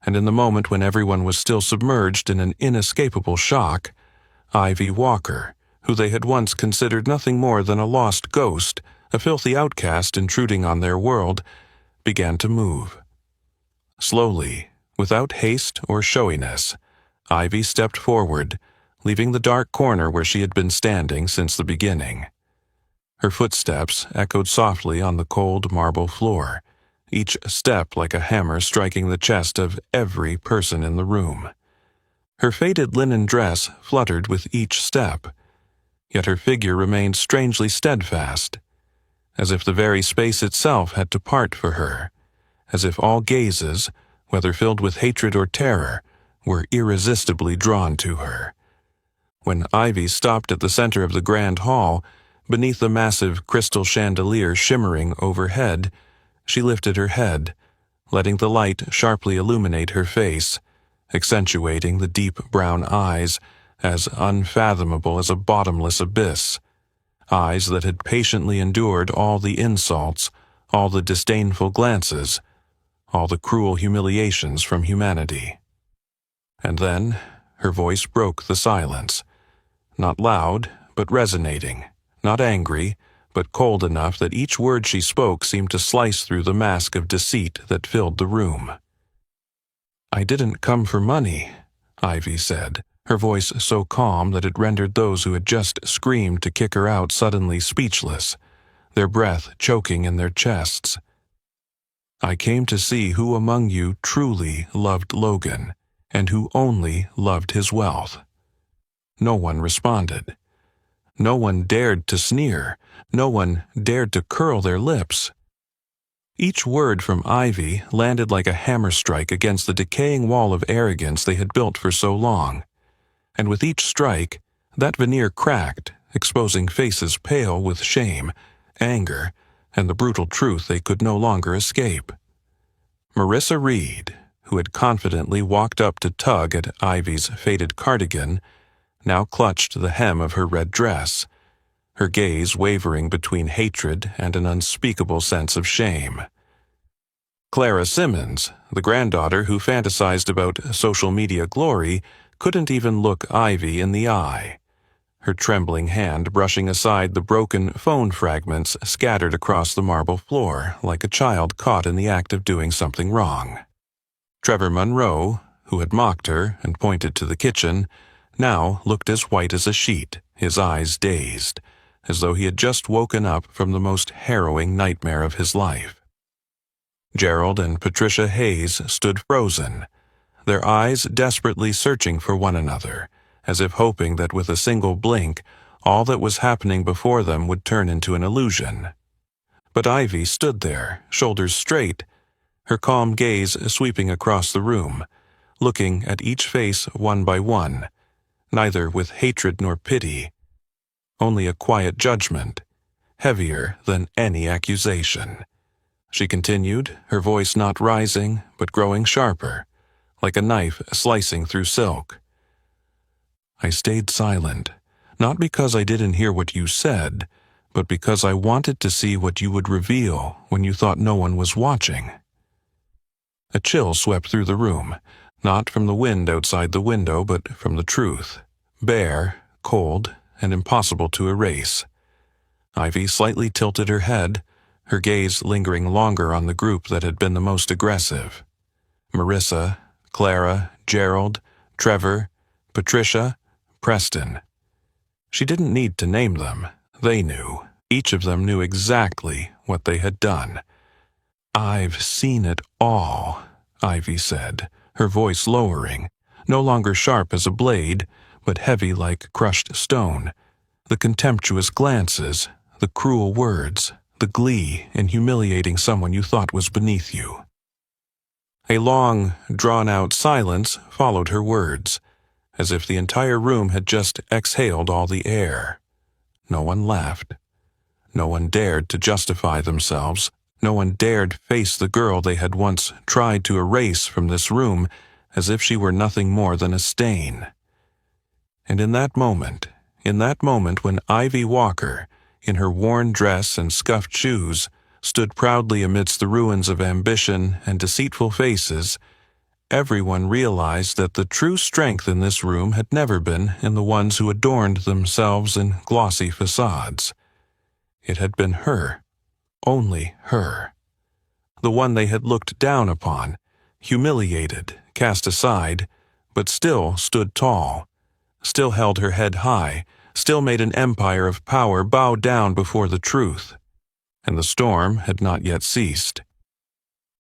and in the moment when everyone was still submerged in an inescapable shock, Ivy Walker, who they had once considered nothing more than a lost ghost, a filthy outcast intruding on their world, began to move. Slowly, without haste or showiness, Ivy stepped forward, leaving the dark corner where she had been standing since the beginning. Her footsteps echoed softly on the cold marble floor, each step like a hammer striking the chest of every person in the room. Her faded linen dress fluttered with each step, yet her figure remained strangely steadfast, as if the very space itself had to part for her, as if all gazes, whether filled with hatred or terror, were irresistibly drawn to her. When Ivy stopped at the center of the grand hall, beneath the massive crystal chandelier shimmering overhead, she lifted her head, letting the light sharply illuminate her face, accentuating the deep brown eyes, as unfathomable as a bottomless abyss, eyes that had patiently endured all the insults, all the disdainful glances, all the cruel humiliations from humanity. And then her voice broke the silence, not loud, but resonating, not angry, but cold enough that each word she spoke seemed to slice through the mask of deceit that filled the room. "I didn't come for money," Ivy said, her voice so calm that it rendered those who had just screamed to kick her out suddenly speechless, their breath choking in their chests. "I came to see who among you truly loved Logan, and who only loved his wealth." No one responded. No one dared to sneer. No one dared to curl their lips. Each word from Ivy landed like a hammer strike against the decaying wall of arrogance they had built for so long. And with each strike, that veneer cracked, exposing faces pale with shame, anger, and the brutal truth they could no longer escape. Marissa Reed, who had confidently walked up to tug at Ivy's faded cardigan, now clutched the hem of her red dress, her gaze wavering between hatred and an unspeakable sense of shame. Clara Simmons, the granddaughter who fantasized about social media glory, couldn't even look Ivy in the eye, her trembling hand brushing aside the broken phone fragments scattered across the marble floor like a child caught in the act of doing something wrong. Trevor Monroe, who had mocked her and pointed to the kitchen, now looked as white as a sheet, his eyes dazed, as though he had just woken up from the most harrowing nightmare of his life. Gerald and Patricia Hayes stood frozen, their eyes desperately searching for one another, as if hoping that with a single blink, all that was happening before them would turn into an illusion. But Ivy stood there, shoulders straight, her calm gaze sweeping across the room, looking at each face one by one, neither with hatred nor pity, only a quiet judgment, heavier than any accusation. She continued, her voice not rising, but growing sharper, like a knife slicing through silk. I stayed silent, not because I didn't hear what you said, but because I wanted to see what you would reveal when you thought no one was watching. A chill swept through the room, not from the wind outside the window, but from the truth, bare, cold, and impossible to erase. Ivy slightly tilted her head, her gaze lingering longer on the group that had been the most aggressive. Marissa, Clara, Gerald, Trevor, Patricia, Preston. She didn't need to name them. They knew. Each of them knew exactly what they had done. "I've seen it all," Ivy said, her voice lowering, no longer sharp as a blade, but heavy like crushed stone. The contemptuous glances, the cruel words, the glee in humiliating someone you thought was beneath you. A long, drawn-out silence followed her words, as if the entire room had just exhaled all the air. No one laughed. No one dared to justify themselves. No one dared face the girl they had once tried to erase from this room as if she were nothing more than a stain. And in that moment when Ivy Walker, in her worn dress and scuffed shoes, stood proudly amidst the ruins of ambition and deceitful faces, everyone realized that the true strength in this room had never been in the ones who adorned themselves in glossy facades. It had been her, only her. The one they had looked down upon, humiliated, cast aside, but still stood tall, still held her head high, still made an empire of power bow down before the truth. And the storm had not yet ceased.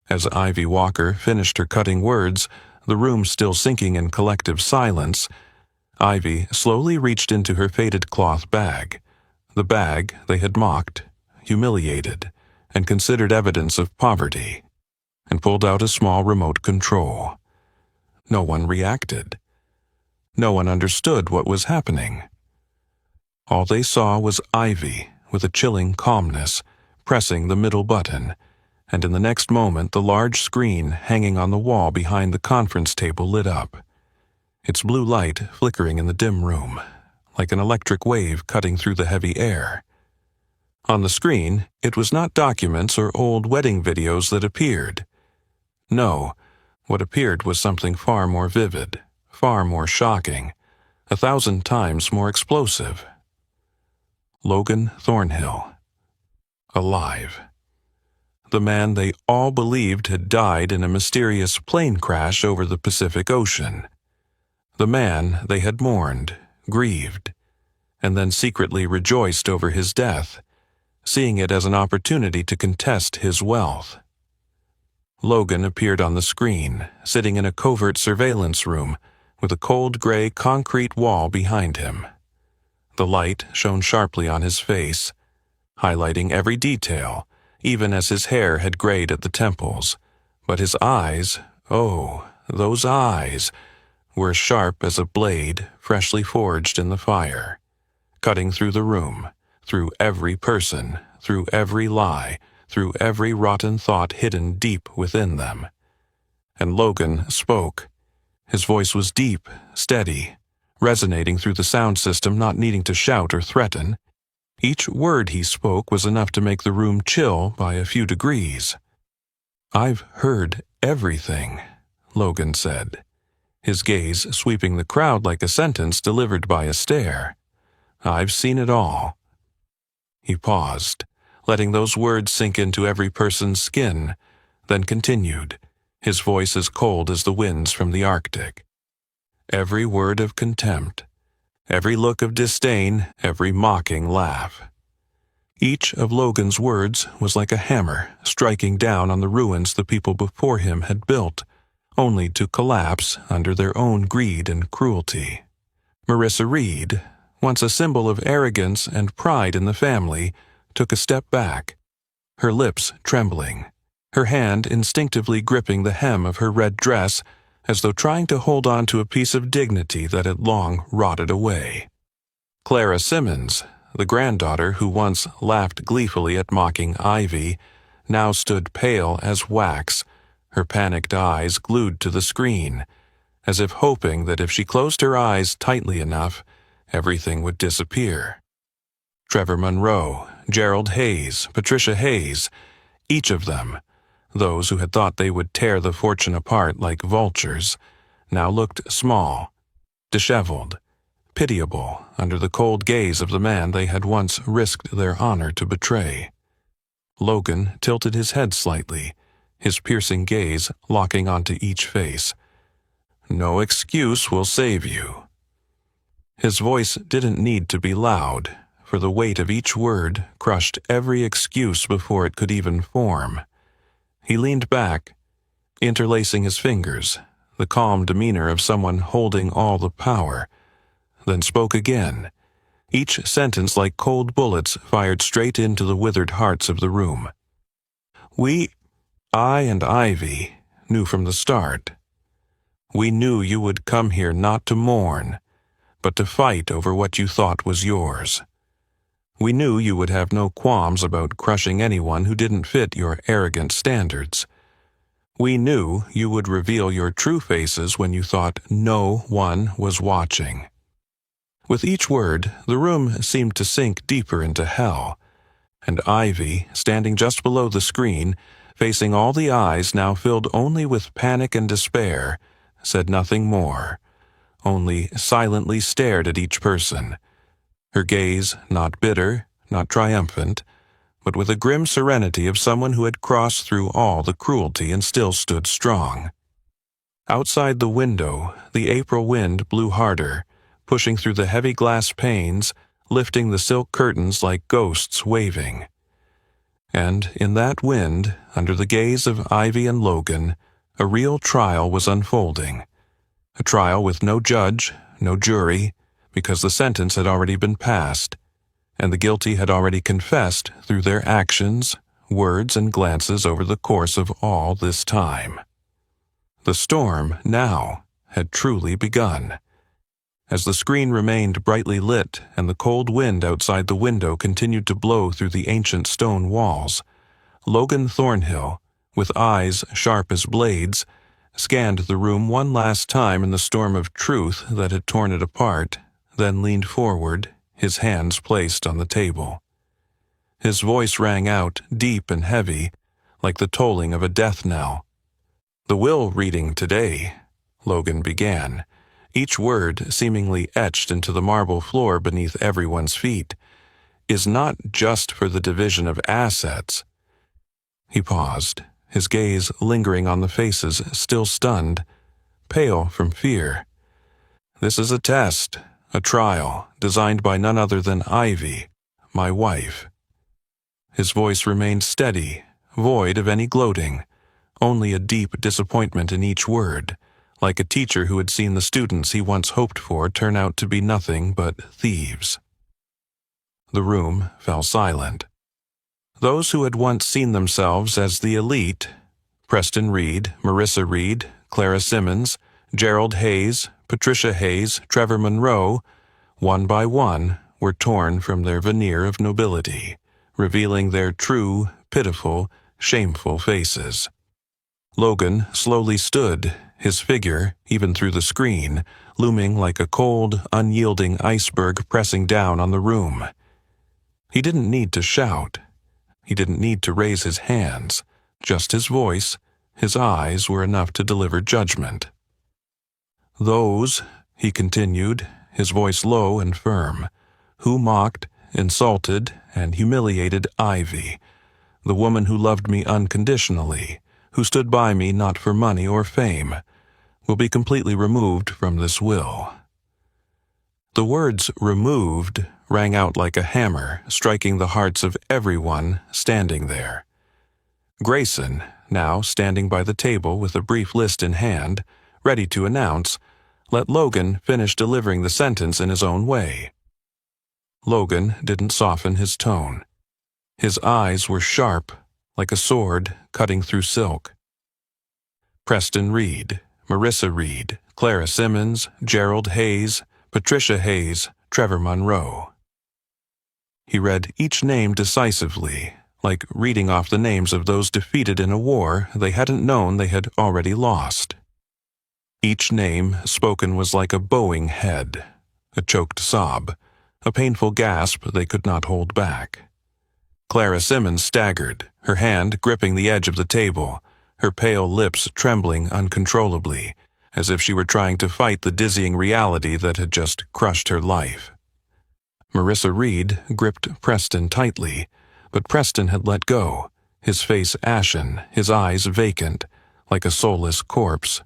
As Ivy Walker finished her cutting words, the room still sinking in collective silence, Ivy slowly reached into her faded cloth bag, the bag they had mocked, humiliated, and considered evidence of poverty, and pulled out a small remote control. No one reacted. No one understood what was happening. All they saw was Ivy, with a chilling calmness, pressing the middle button, and in the next moment the large screen hanging on the wall behind the conference table lit up, its blue light flickering in the dim room, like an electric wave cutting through the heavy air. On the screen, it was not documents or old wedding videos that appeared. No, what appeared was something far more vivid, far more shocking, 1,000 times more explosive. Logan Thornhill. Alive. The man they all believed had died in a mysterious plane crash over the Pacific Ocean. The man they had mourned, grieved, and then secretly rejoiced over his death, seeing it as an opportunity to contest his wealth. Logan appeared on the screen, sitting in a covert surveillance room, with a cold gray concrete wall behind him. The light shone sharply on his face, highlighting every detail, even as his hair had grayed at the temples. But his eyes, oh, those eyes, were sharp as a blade freshly forged in the fire, cutting through the room, through every person, through every lie, through every rotten thought hidden deep within them. and Logan spoke. His voice was deep, steady, resonating through the sound system, not needing to shout or threaten. Each word he spoke was enough to make the room chill by a few degrees. "I've heard everything," Logan said, his gaze sweeping the crowd like a sentence delivered by a stare. "I've seen it all." He paused, letting those words sink into every person's skin, then continued, his voice as cold as the winds from the Arctic. "Every word of contempt, every look of disdain, every mocking laugh." Each of Logan's words was like a hammer striking down on the ruins the people before him had built, only to collapse under their own greed and cruelty. Marissa Reed, once a symbol of arrogance and pride in the family, took a step back, her lips trembling, her hand instinctively gripping the hem of her red dress as though trying to hold on to a piece of dignity that had long rotted away. Clara Simmons, the granddaughter who once laughed gleefully at mocking Ivy, now stood pale as wax, her panicked eyes glued to the screen, as if hoping that if she closed her eyes tightly enough, everything would disappear. Trevor Monroe, Gerald Hayes, Patricia Hayes, each of them, those who had thought they would tear the fortune apart like vultures, now looked small, disheveled, pitiable under the cold gaze of the man they had once risked their honor to betray. Logan tilted his head slightly, his piercing gaze locking onto each face. "No excuse will save you." His voice didn't need to be loud, for the weight of each word crushed every excuse before it could even form. He leaned back, interlacing his fingers, the calm demeanor of someone holding all the power, then spoke again, each sentence like cold bullets fired straight into the withered hearts of the room. I and Ivy, knew from the start. We knew you would come here not to mourn, but to fight over what you thought was yours. We knew you would have no qualms about crushing anyone who didn't fit your arrogant standards. We knew you would reveal your true faces when you thought no one was watching. With each word, the room seemed to sink deeper into hell, and Ivy, standing just below the screen, facing all the eyes now filled only with panic and despair, said nothing more, only silently stared at each person, her gaze not bitter, not triumphant, but with a grim serenity of someone who had crossed through all the cruelty and still stood strong. Outside the window, the April wind blew harder, pushing through the heavy glass panes, lifting the silk curtains like ghosts waving. And in that wind, under the gaze of Ivy and Logan, a real trial was unfolding. A trial with no judge, no jury, because the sentence had already been passed, and the guilty had already confessed through their actions, words, and glances over the course of all this time. The storm, now, had truly begun. As the screen remained brightly lit and the cold wind outside the window continued to blow through the ancient stone walls, Logan Thornhill, with eyes sharp as blades, scanned the room one last time in the storm of truth that had torn it apart, then leaned forward, his hands placed on the table. His voice rang out, deep and heavy, like the tolling of a death knell. "The will reading today," Logan began, each word seemingly etched into the marble floor beneath everyone's feet, "is not just for the division of assets." He paused, his gaze lingering on the faces still stunned, pale from fear. "This is a test, a trial, designed by none other than Ivy, my wife." His voice remained steady, void of any gloating, only a deep disappointment in each word, like a teacher who had seen the students he once hoped for turn out to be nothing but thieves. The room fell silent. Those who had once seen themselves as the elite, Preston Reed, Marissa Reed, Clara Simmons, Gerald Hayes, Patricia Hayes, Trevor Monroe, one by one, were torn from their veneer of nobility, revealing their true, pitiful, shameful faces. Logan slowly stood, his figure, even through the screen, looming like a cold, unyielding iceberg pressing down on the room. He didn't need to shout. He didn't need to raise his hands. Just his voice, his eyes were enough to deliver judgment. "Those," he continued, his voice low and firm, "who mocked, insulted, and humiliated Ivy, the woman who loved me unconditionally, who stood by me not for money or fame, will be completely removed from this will." The words "removed" rang out like a hammer, striking the hearts of everyone standing there. Grayson, now standing by the table with a brief list in hand, ready to announce, let Logan finish delivering the sentence in his own way. Logan didn't soften his tone. His eyes were sharp, like a sword cutting through silk. Preston Reed, Marissa Reed, Clara Simmons, Gerald Hayes, Patricia Hayes, Trevor Monroe. He read each name decisively, like reading off the names of those defeated in a war they hadn't known they had already lost. Each name spoken was like a bowing head, a choked sob, a painful gasp they could not hold back. Clara Simmons staggered, her hand gripping the edge of the table, her pale lips trembling uncontrollably, as if she were trying to fight the dizzying reality that had just crushed her life. Marissa Reed gripped Preston tightly, but Preston had let go, his face ashen, his eyes vacant, like a soulless corpse.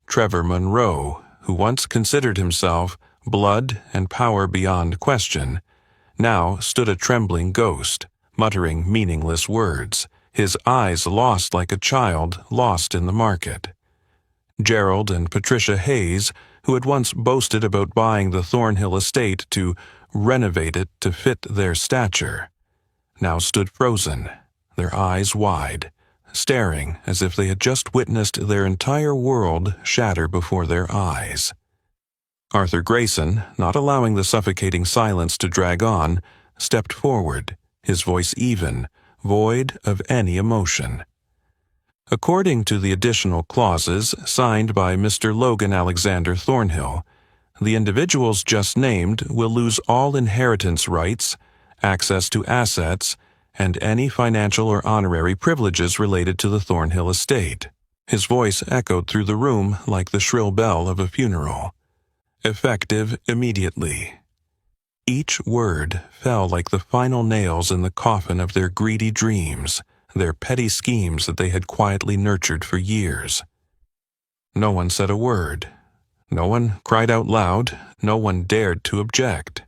Trevor Monroe, who once considered himself blood and power beyond question, now stood a trembling ghost, muttering meaningless words, his eyes lost like a child lost in the market. Gerald and Patricia Hayes, who had once boasted about buying the Thornhill estate to renovate it to fit their stature, now stood frozen, their eyes wide, staring as if they had just witnessed their entire world shatter before their eyes. Arthur Grayson, not allowing the suffocating silence to drag on, stepped forward, his voice even, void of any emotion. According to the additional clauses signed by Mr. Logan Alexander Thornhill, the individuals just named will lose all inheritance rights, access to assets, and any financial or honorary privileges related to the Thornhill estate. His voice echoed through the room like the shrill bell of a funeral. Effective immediately. Each word fell like the final nails in the coffin of their greedy dreams, their petty schemes that they had quietly nurtured for years. No one said a word. No one cried out loud. No one dared to object.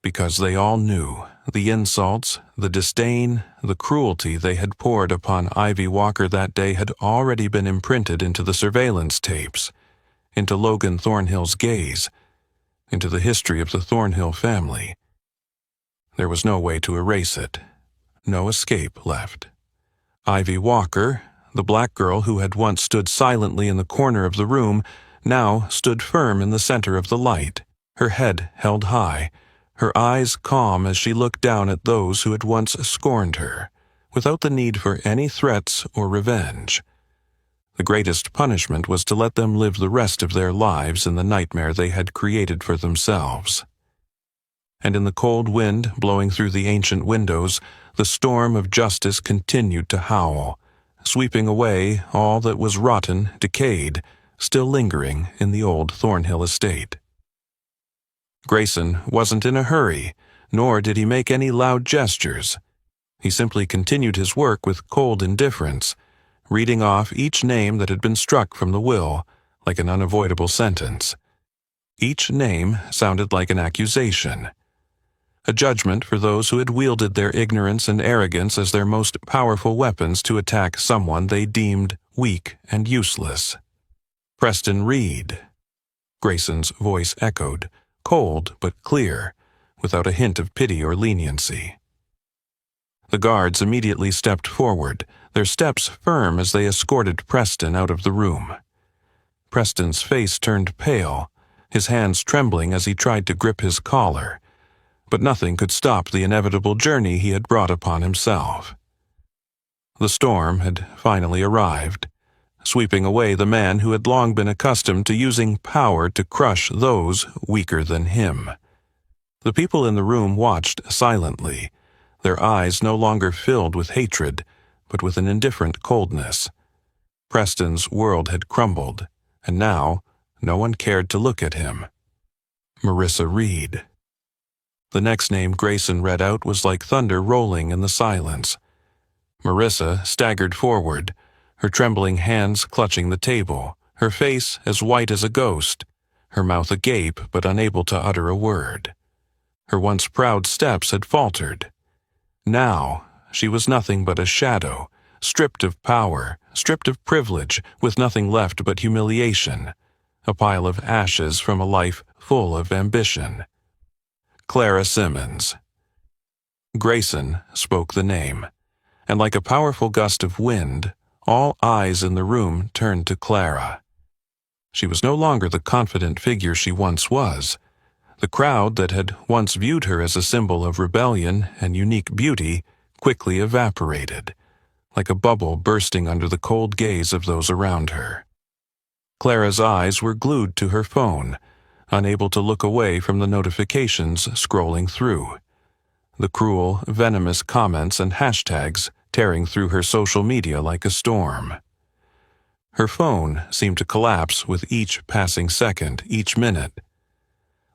Because they all knew the insults, the disdain, the cruelty they had poured upon Ivy Walker that day had already been imprinted into the surveillance tapes, into Logan Thornhill's gaze, into the history of the Thornhill family. There was no way to erase it. No escape left. Ivy Walker, the black girl who had once stood silently in the corner of the room, now stood firm in the center of the light, her head held high, her eyes calm as she looked down at those who had once scorned her, without the need for any threats or revenge. The greatest punishment was to let them live the rest of their lives in the nightmare they had created for themselves. And in the cold wind blowing through the ancient windows, the storm of justice continued to howl, sweeping away all that was rotten, decayed, still lingering in the old Thornhill estate. Grayson wasn't in a hurry, nor did he make any loud gestures. He simply continued his work with cold indifference, reading off each name that had been struck from the will, like an unavoidable sentence. Each name sounded like an accusation, a judgment for those who had wielded their ignorance and arrogance as their most powerful weapons to attack someone they deemed weak and useless. Preston Reed. Grayson's voice echoed, cold but clear, without a hint of pity or leniency. The guards immediately stepped forward, their steps firm as they escorted Preston out of the room. Preston's face turned pale, his hands trembling as he tried to grip his collar, but nothing could stop the inevitable journey he had brought upon himself. The storm had finally arrived, sweeping away the man who had long been accustomed to using power to crush those weaker than him. The people in the room watched silently, their eyes no longer filled with hatred, but with an indifferent coldness. Preston's world had crumbled, and now no one cared to look at him. Marissa Reed. The next name Grayson read out was like thunder rolling in the silence. Marissa staggered forward, her trembling hands clutching the table, her face as white as a ghost, her mouth agape but unable to utter a word. Her once proud steps had faltered. Now she was nothing but a shadow, stripped of power, stripped of privilege, with nothing left but humiliation, a pile of ashes from a life full of ambition. Clara Simmons. Grayson spoke the name, and like a powerful gust of wind, all eyes in the room turned to Clara. She was no longer the confident figure she once was. The crowd that had once viewed her as a symbol of rebellion and unique beauty quickly evaporated, like a bubble bursting under the cold gaze of those around her. Clara's eyes were glued to her phone, unable to look away from the notifications scrolling through. The cruel, venomous comments and hashtags tearing through her social media like a storm. Her phone seemed to collapse with each passing second, each minute.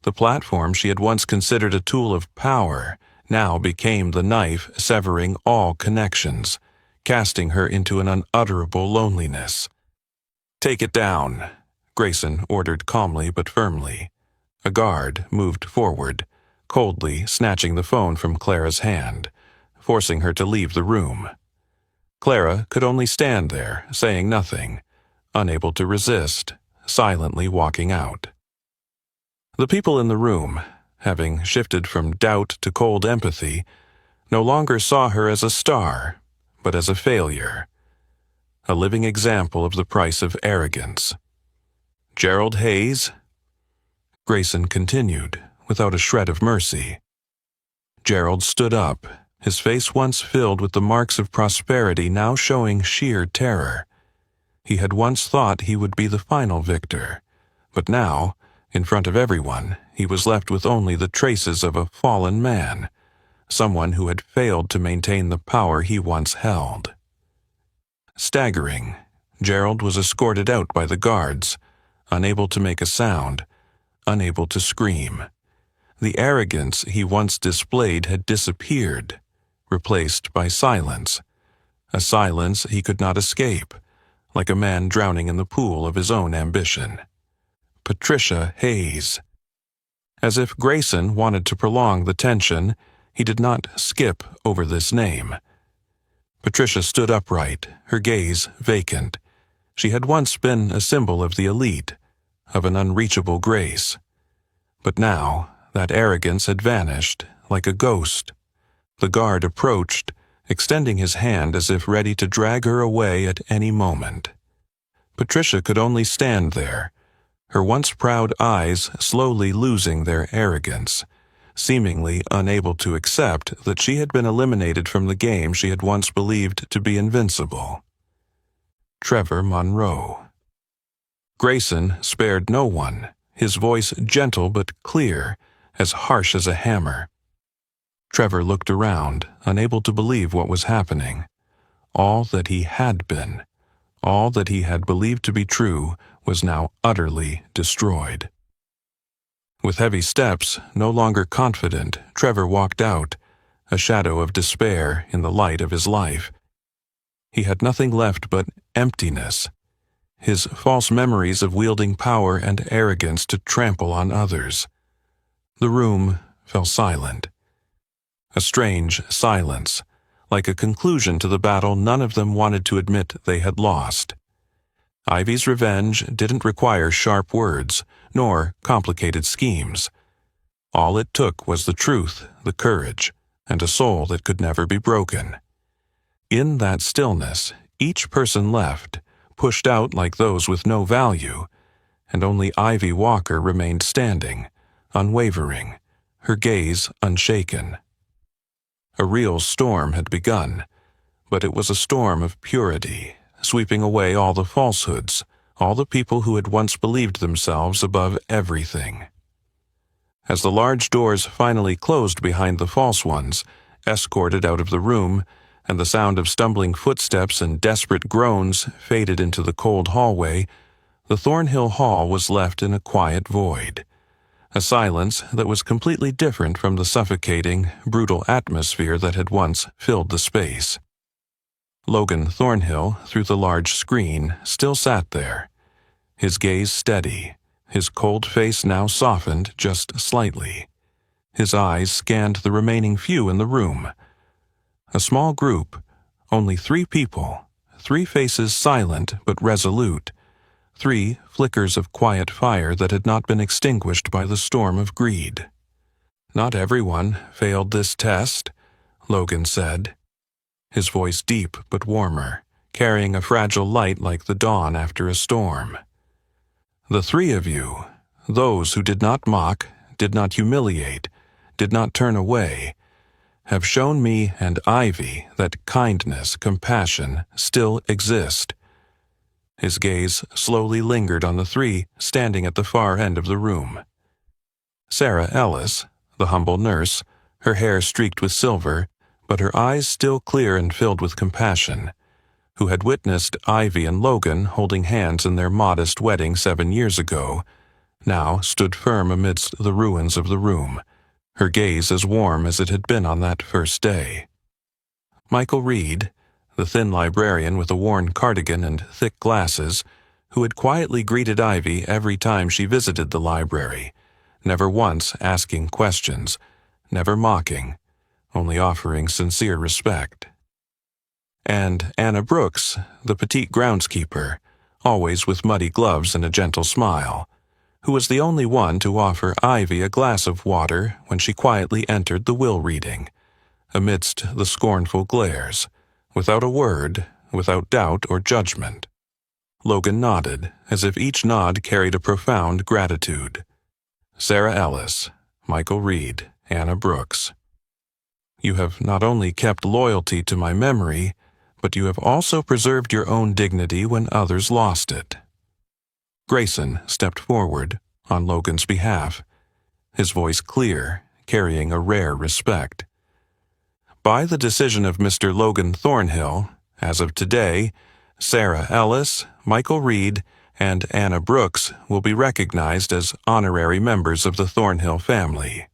The platform she had once considered a tool of power now became the knife severing all connections, casting her into an unutterable loneliness. "Take it down," Grayson ordered calmly but firmly. A guard moved forward, coldly snatching the phone from Clara's hand, forcing her to leave the room. Clara could only stand there, saying nothing, unable to resist, silently walking out. The people in the room, having shifted from doubt to cold empathy, no longer saw her as a star, but as a failure, a living example of the price of arrogance. "Gerald Hayes?" Grayson continued, without a shred of mercy. Gerald stood up, his face once filled with the marks of prosperity now showing sheer terror. He had once thought he would be the final victor, but now, in front of everyone, he was left with only the traces of a fallen man, someone who had failed to maintain the power he once held. Staggering, Gerald was escorted out by the guards, unable to make a sound, unable to scream. The arrogance he once displayed had disappeared, replaced by silence, a silence he could not escape, like a man drowning in the pool of his own ambition. Patricia Hayes. As if Grayson wanted to prolong the tension, he did not skip over this name. Patricia stood upright, her gaze vacant. She had once been a symbol of the elite, of an unreachable grace. But now, that arrogance had vanished, like a ghost. The guard approached, extending his hand as if ready to drag her away at any moment. Patricia could only stand there, her once proud eyes slowly losing their arrogance, seemingly unable to accept that she had been eliminated from the game she had once believed to be invincible. Trevor Monroe. Grayson spared no one, his voice gentle but clear, as harsh as a hammer. Trevor looked around, unable to believe what was happening. All that he had been, all that he had believed to be true, was now utterly destroyed. With heavy steps, no longer confident, Trevor walked out, a shadow of despair in the light of his life. He had nothing left but emptiness, his false memories of wielding power and arrogance to trample on others. The room fell silent. A strange silence, like a conclusion to the battle none of them wanted to admit they had lost. Ivy's revenge didn't require sharp words, nor complicated schemes. All it took was the truth, the courage, and a soul that could never be broken. In that stillness, each person left, pushed out like those with no value, and only Ivy Walker remained standing, unwavering, her gaze unshaken. A real storm had begun. but it was a storm of purity, sweeping away all the falsehoods, all the people who had once believed themselves above everything. As the large doors finally closed behind the false ones, escorted out of the room, and the sound of stumbling footsteps and desperate groans faded into the cold hallway, the Thornhill Hall was left in a quiet void, a silence that was completely different from the suffocating, brutal atmosphere that had once filled the space. Logan Thornhill, through the large screen, still sat there, his gaze steady, his cold face now softened just slightly. His eyes scanned the remaining few in the room. A small group, only 3 people, 3 faces silent but resolute, 3 flickers of quiet fire that had not been extinguished by the storm of greed. "Not everyone failed this test," Logan said, his voice deep but warmer, carrying a fragile light like the dawn after a storm. "The 3 of you, those who did not mock, did not humiliate, did not turn away, have shown me and Ivy that kindness, compassion still exist." His gaze slowly lingered on the 3 standing at the far end of the room. Sarah Ellis, the humble nurse, her hair streaked with silver, but her eyes still clear and filled with compassion, who had witnessed Ivy and Logan holding hands in their modest wedding 7 years ago, now stood firm amidst the ruins of the room, her gaze as warm as it had been on that first day. Michael Reed, the thin librarian with a worn cardigan and thick glasses, who had quietly greeted Ivy every time she visited the library, never once asking questions, never mocking, only offering sincere respect. And Anna Brooks, the petite groundskeeper, always with muddy gloves and a gentle smile, who was the only one to offer Ivy a glass of water when she quietly entered the will reading, amidst the scornful glares, without a word, without doubt or judgment. Logan nodded, as if each nod carried a profound gratitude. Sarah Ellis, Michael Reed, Anna Brooks. You have not only kept loyalty to my memory, but you have also preserved your own dignity when others lost it. Grayson stepped forward, on Logan's behalf, his voice clear, carrying a rare respect. By the decision of Mr. Logan Thornhill, as of today, Sarah Ellis, Michael Reed, and Anna Brooks will be recognized as honorary members of the Thornhill family.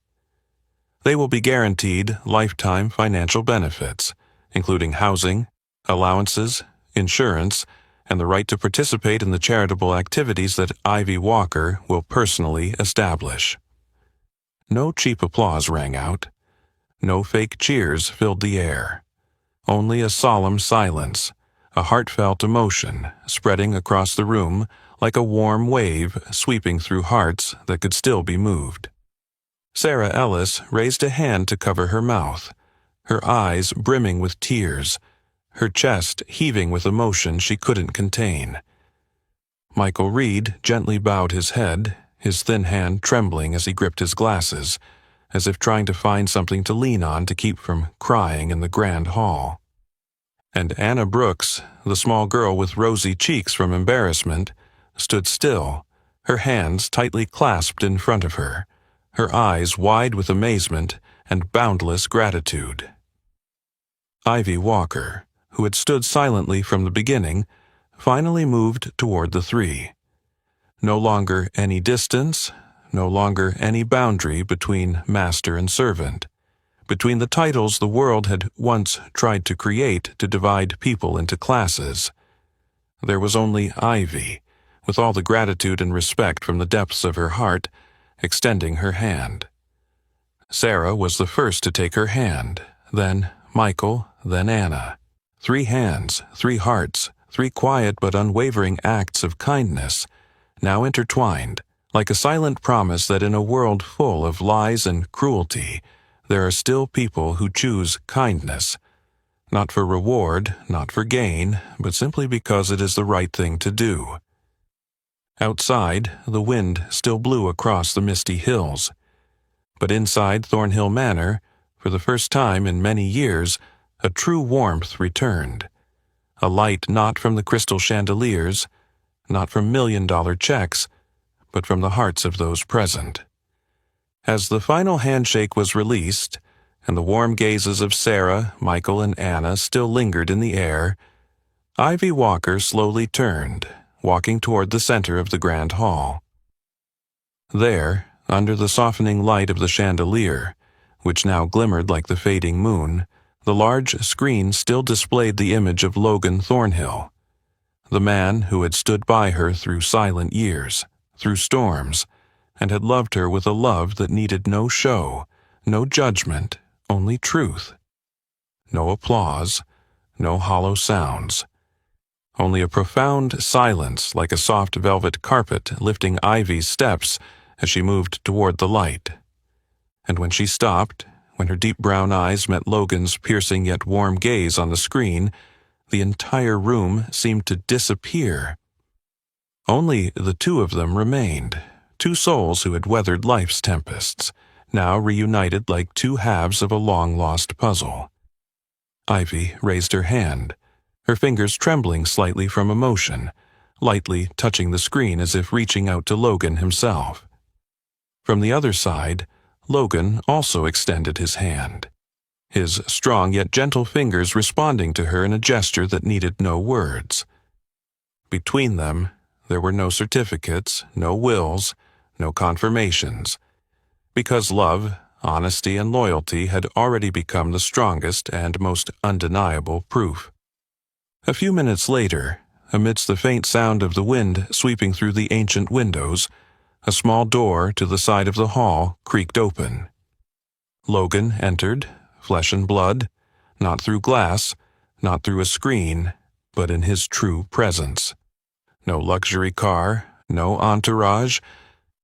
They will be guaranteed lifetime financial benefits, including housing, allowances, insurance, and the right to participate in the charitable activities that Ivy Walker will personally establish. No cheap applause rang out. No fake cheers filled the air. Only a solemn silence, a heartfelt emotion spreading across the room like a warm wave sweeping through hearts that could still be moved. Sarah Ellis raised a hand to cover her mouth, her eyes brimming with tears, her chest heaving with emotion she couldn't contain. Michael Reed gently bowed his head, his thin hand trembling as he gripped his glasses, as if trying to find something to lean on to keep from crying in the grand hall. And Anna Brooks, the small girl with rosy cheeks from embarrassment, stood still, her hands tightly clasped in front of her, her eyes wide with amazement and boundless gratitude. Ivy Walker, who had stood silently from the beginning, finally moved toward the 3. No longer any distance, no longer any boundary between master and servant, between the titles the world had once tried to create to divide people into classes. There was only Ivy, with all the gratitude and respect from the depths of her heart, extending her hand. Sarah was the first to take her hand, then Michael, then Anna. 3 hands, 3 hearts, 3 quiet but unwavering acts of kindness, now intertwined, like a silent promise that in a world full of lies and cruelty, there are still people who choose kindness, not for reward, not for gain, but simply because it is the right thing to do. Outside, the wind still blew across the misty hills, but inside Thornhill Manor, for the first time in many years, A true warmth returned. A light not from the crystal chandeliers, not from million-dollar checks, but from the hearts of those present. As the final handshake was released, and the warm gazes of Sarah, Michael, and Anna still lingered in the air, Ivy Walker slowly turned, walking toward the center of the grand hall. There, under the softening light of the chandelier, which now glimmered like the fading moon, the large screen still displayed the image of Logan Thornhill, the man who had stood by her through silent years, through storms, and had loved her with a love that needed no show, no judgment, only truth. No applause, no hollow sounds. Only a profound silence like a soft velvet carpet lifting Ivy's steps as she moved toward the light. And when she stopped, when her deep brown eyes met Logan's piercing yet warm gaze on the screen, the entire room seemed to disappear. Only the two of them remained, two souls who had weathered life's tempests, now reunited like two halves of a long-lost puzzle. Ivy raised her hand, her fingers trembling slightly from emotion, lightly touching the screen as if reaching out to Logan himself. From the other side, Logan also extended his hand, his strong yet gentle fingers responding to her in a gesture that needed no words. Between them, there were no certificates, no wills, no confirmations, because love, honesty, and loyalty had already become the strongest and most undeniable proof. A few minutes later, amidst the faint sound of the wind sweeping through the ancient windows, a small door to the side of the hall creaked open. Logan entered, flesh and blood, not through glass, not through a screen, but in his true presence. No luxury car, no entourage,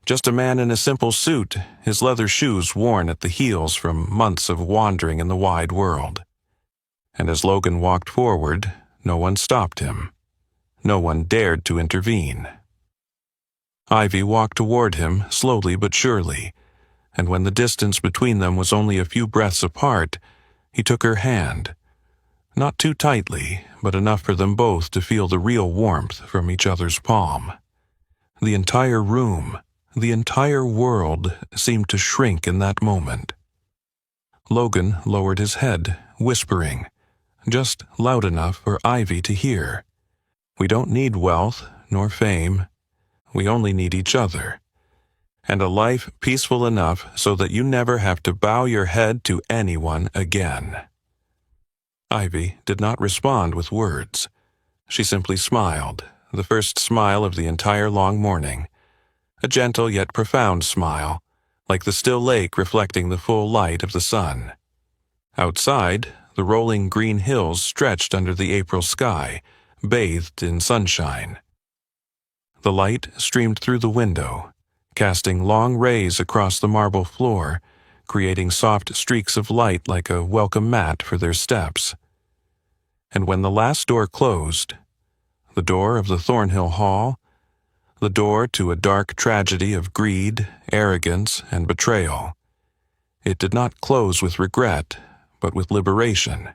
just a man in a simple suit, his leather shoes worn at the heels from months of wandering in the wide world. And as Logan walked forward, no one stopped him. No one dared to intervene. Ivy walked toward him slowly but surely, and when the distance between them was only a few breaths apart, he took her hand. Not too tightly, but enough for them both to feel the real warmth from each other's palm. The entire room, the entire world seemed to shrink in that moment. Logan lowered his head, whispering, just loud enough for Ivy to hear. "We don't need wealth nor fame. We only need each other. And a life peaceful enough so that you never have to bow your head to anyone again." Ivy did not respond with words. She simply smiled, the first smile of the entire long morning. A gentle yet profound smile, like the still lake reflecting the full light of the sun. Outside, the rolling green hills stretched under the April sky, bathed in sunshine. The light streamed through the window, casting long rays across the marble floor, creating soft streaks of light like a welcome mat for their steps. And when the last door closed, the door of the Thornhill Hall, the door to a dark tragedy of greed, arrogance, and betrayal, it did not close with regret, but with liberation.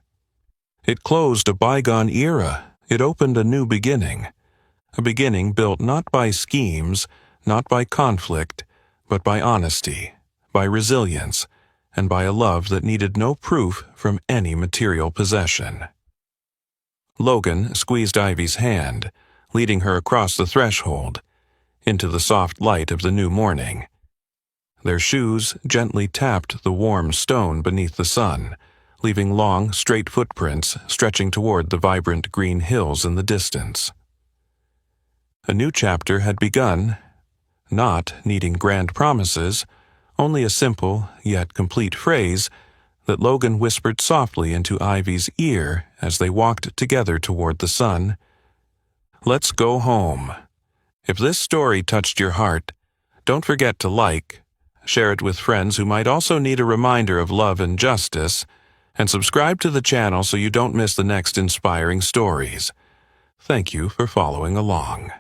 It closed a bygone era. It opened a new beginning. A beginning built not by schemes, not by conflict, but by honesty, by resilience, and by a love that needed no proof from any material possession. Logan squeezed Ivy's hand, leading her across the threshold, into the soft light of the new morning. Their shoes gently tapped the warm stone beneath the sun, leaving long, straight footprints stretching toward the vibrant green hills in the distance. A new chapter had begun, not needing grand promises, only a simple yet complete phrase that Logan whispered softly into Ivy's ear as they walked together toward the sun. "Let's go home." If this story touched your heart, don't forget to like, share it with friends who might also need a reminder of love and justice, and subscribe to the channel so you don't miss the next inspiring stories. Thank you for following along.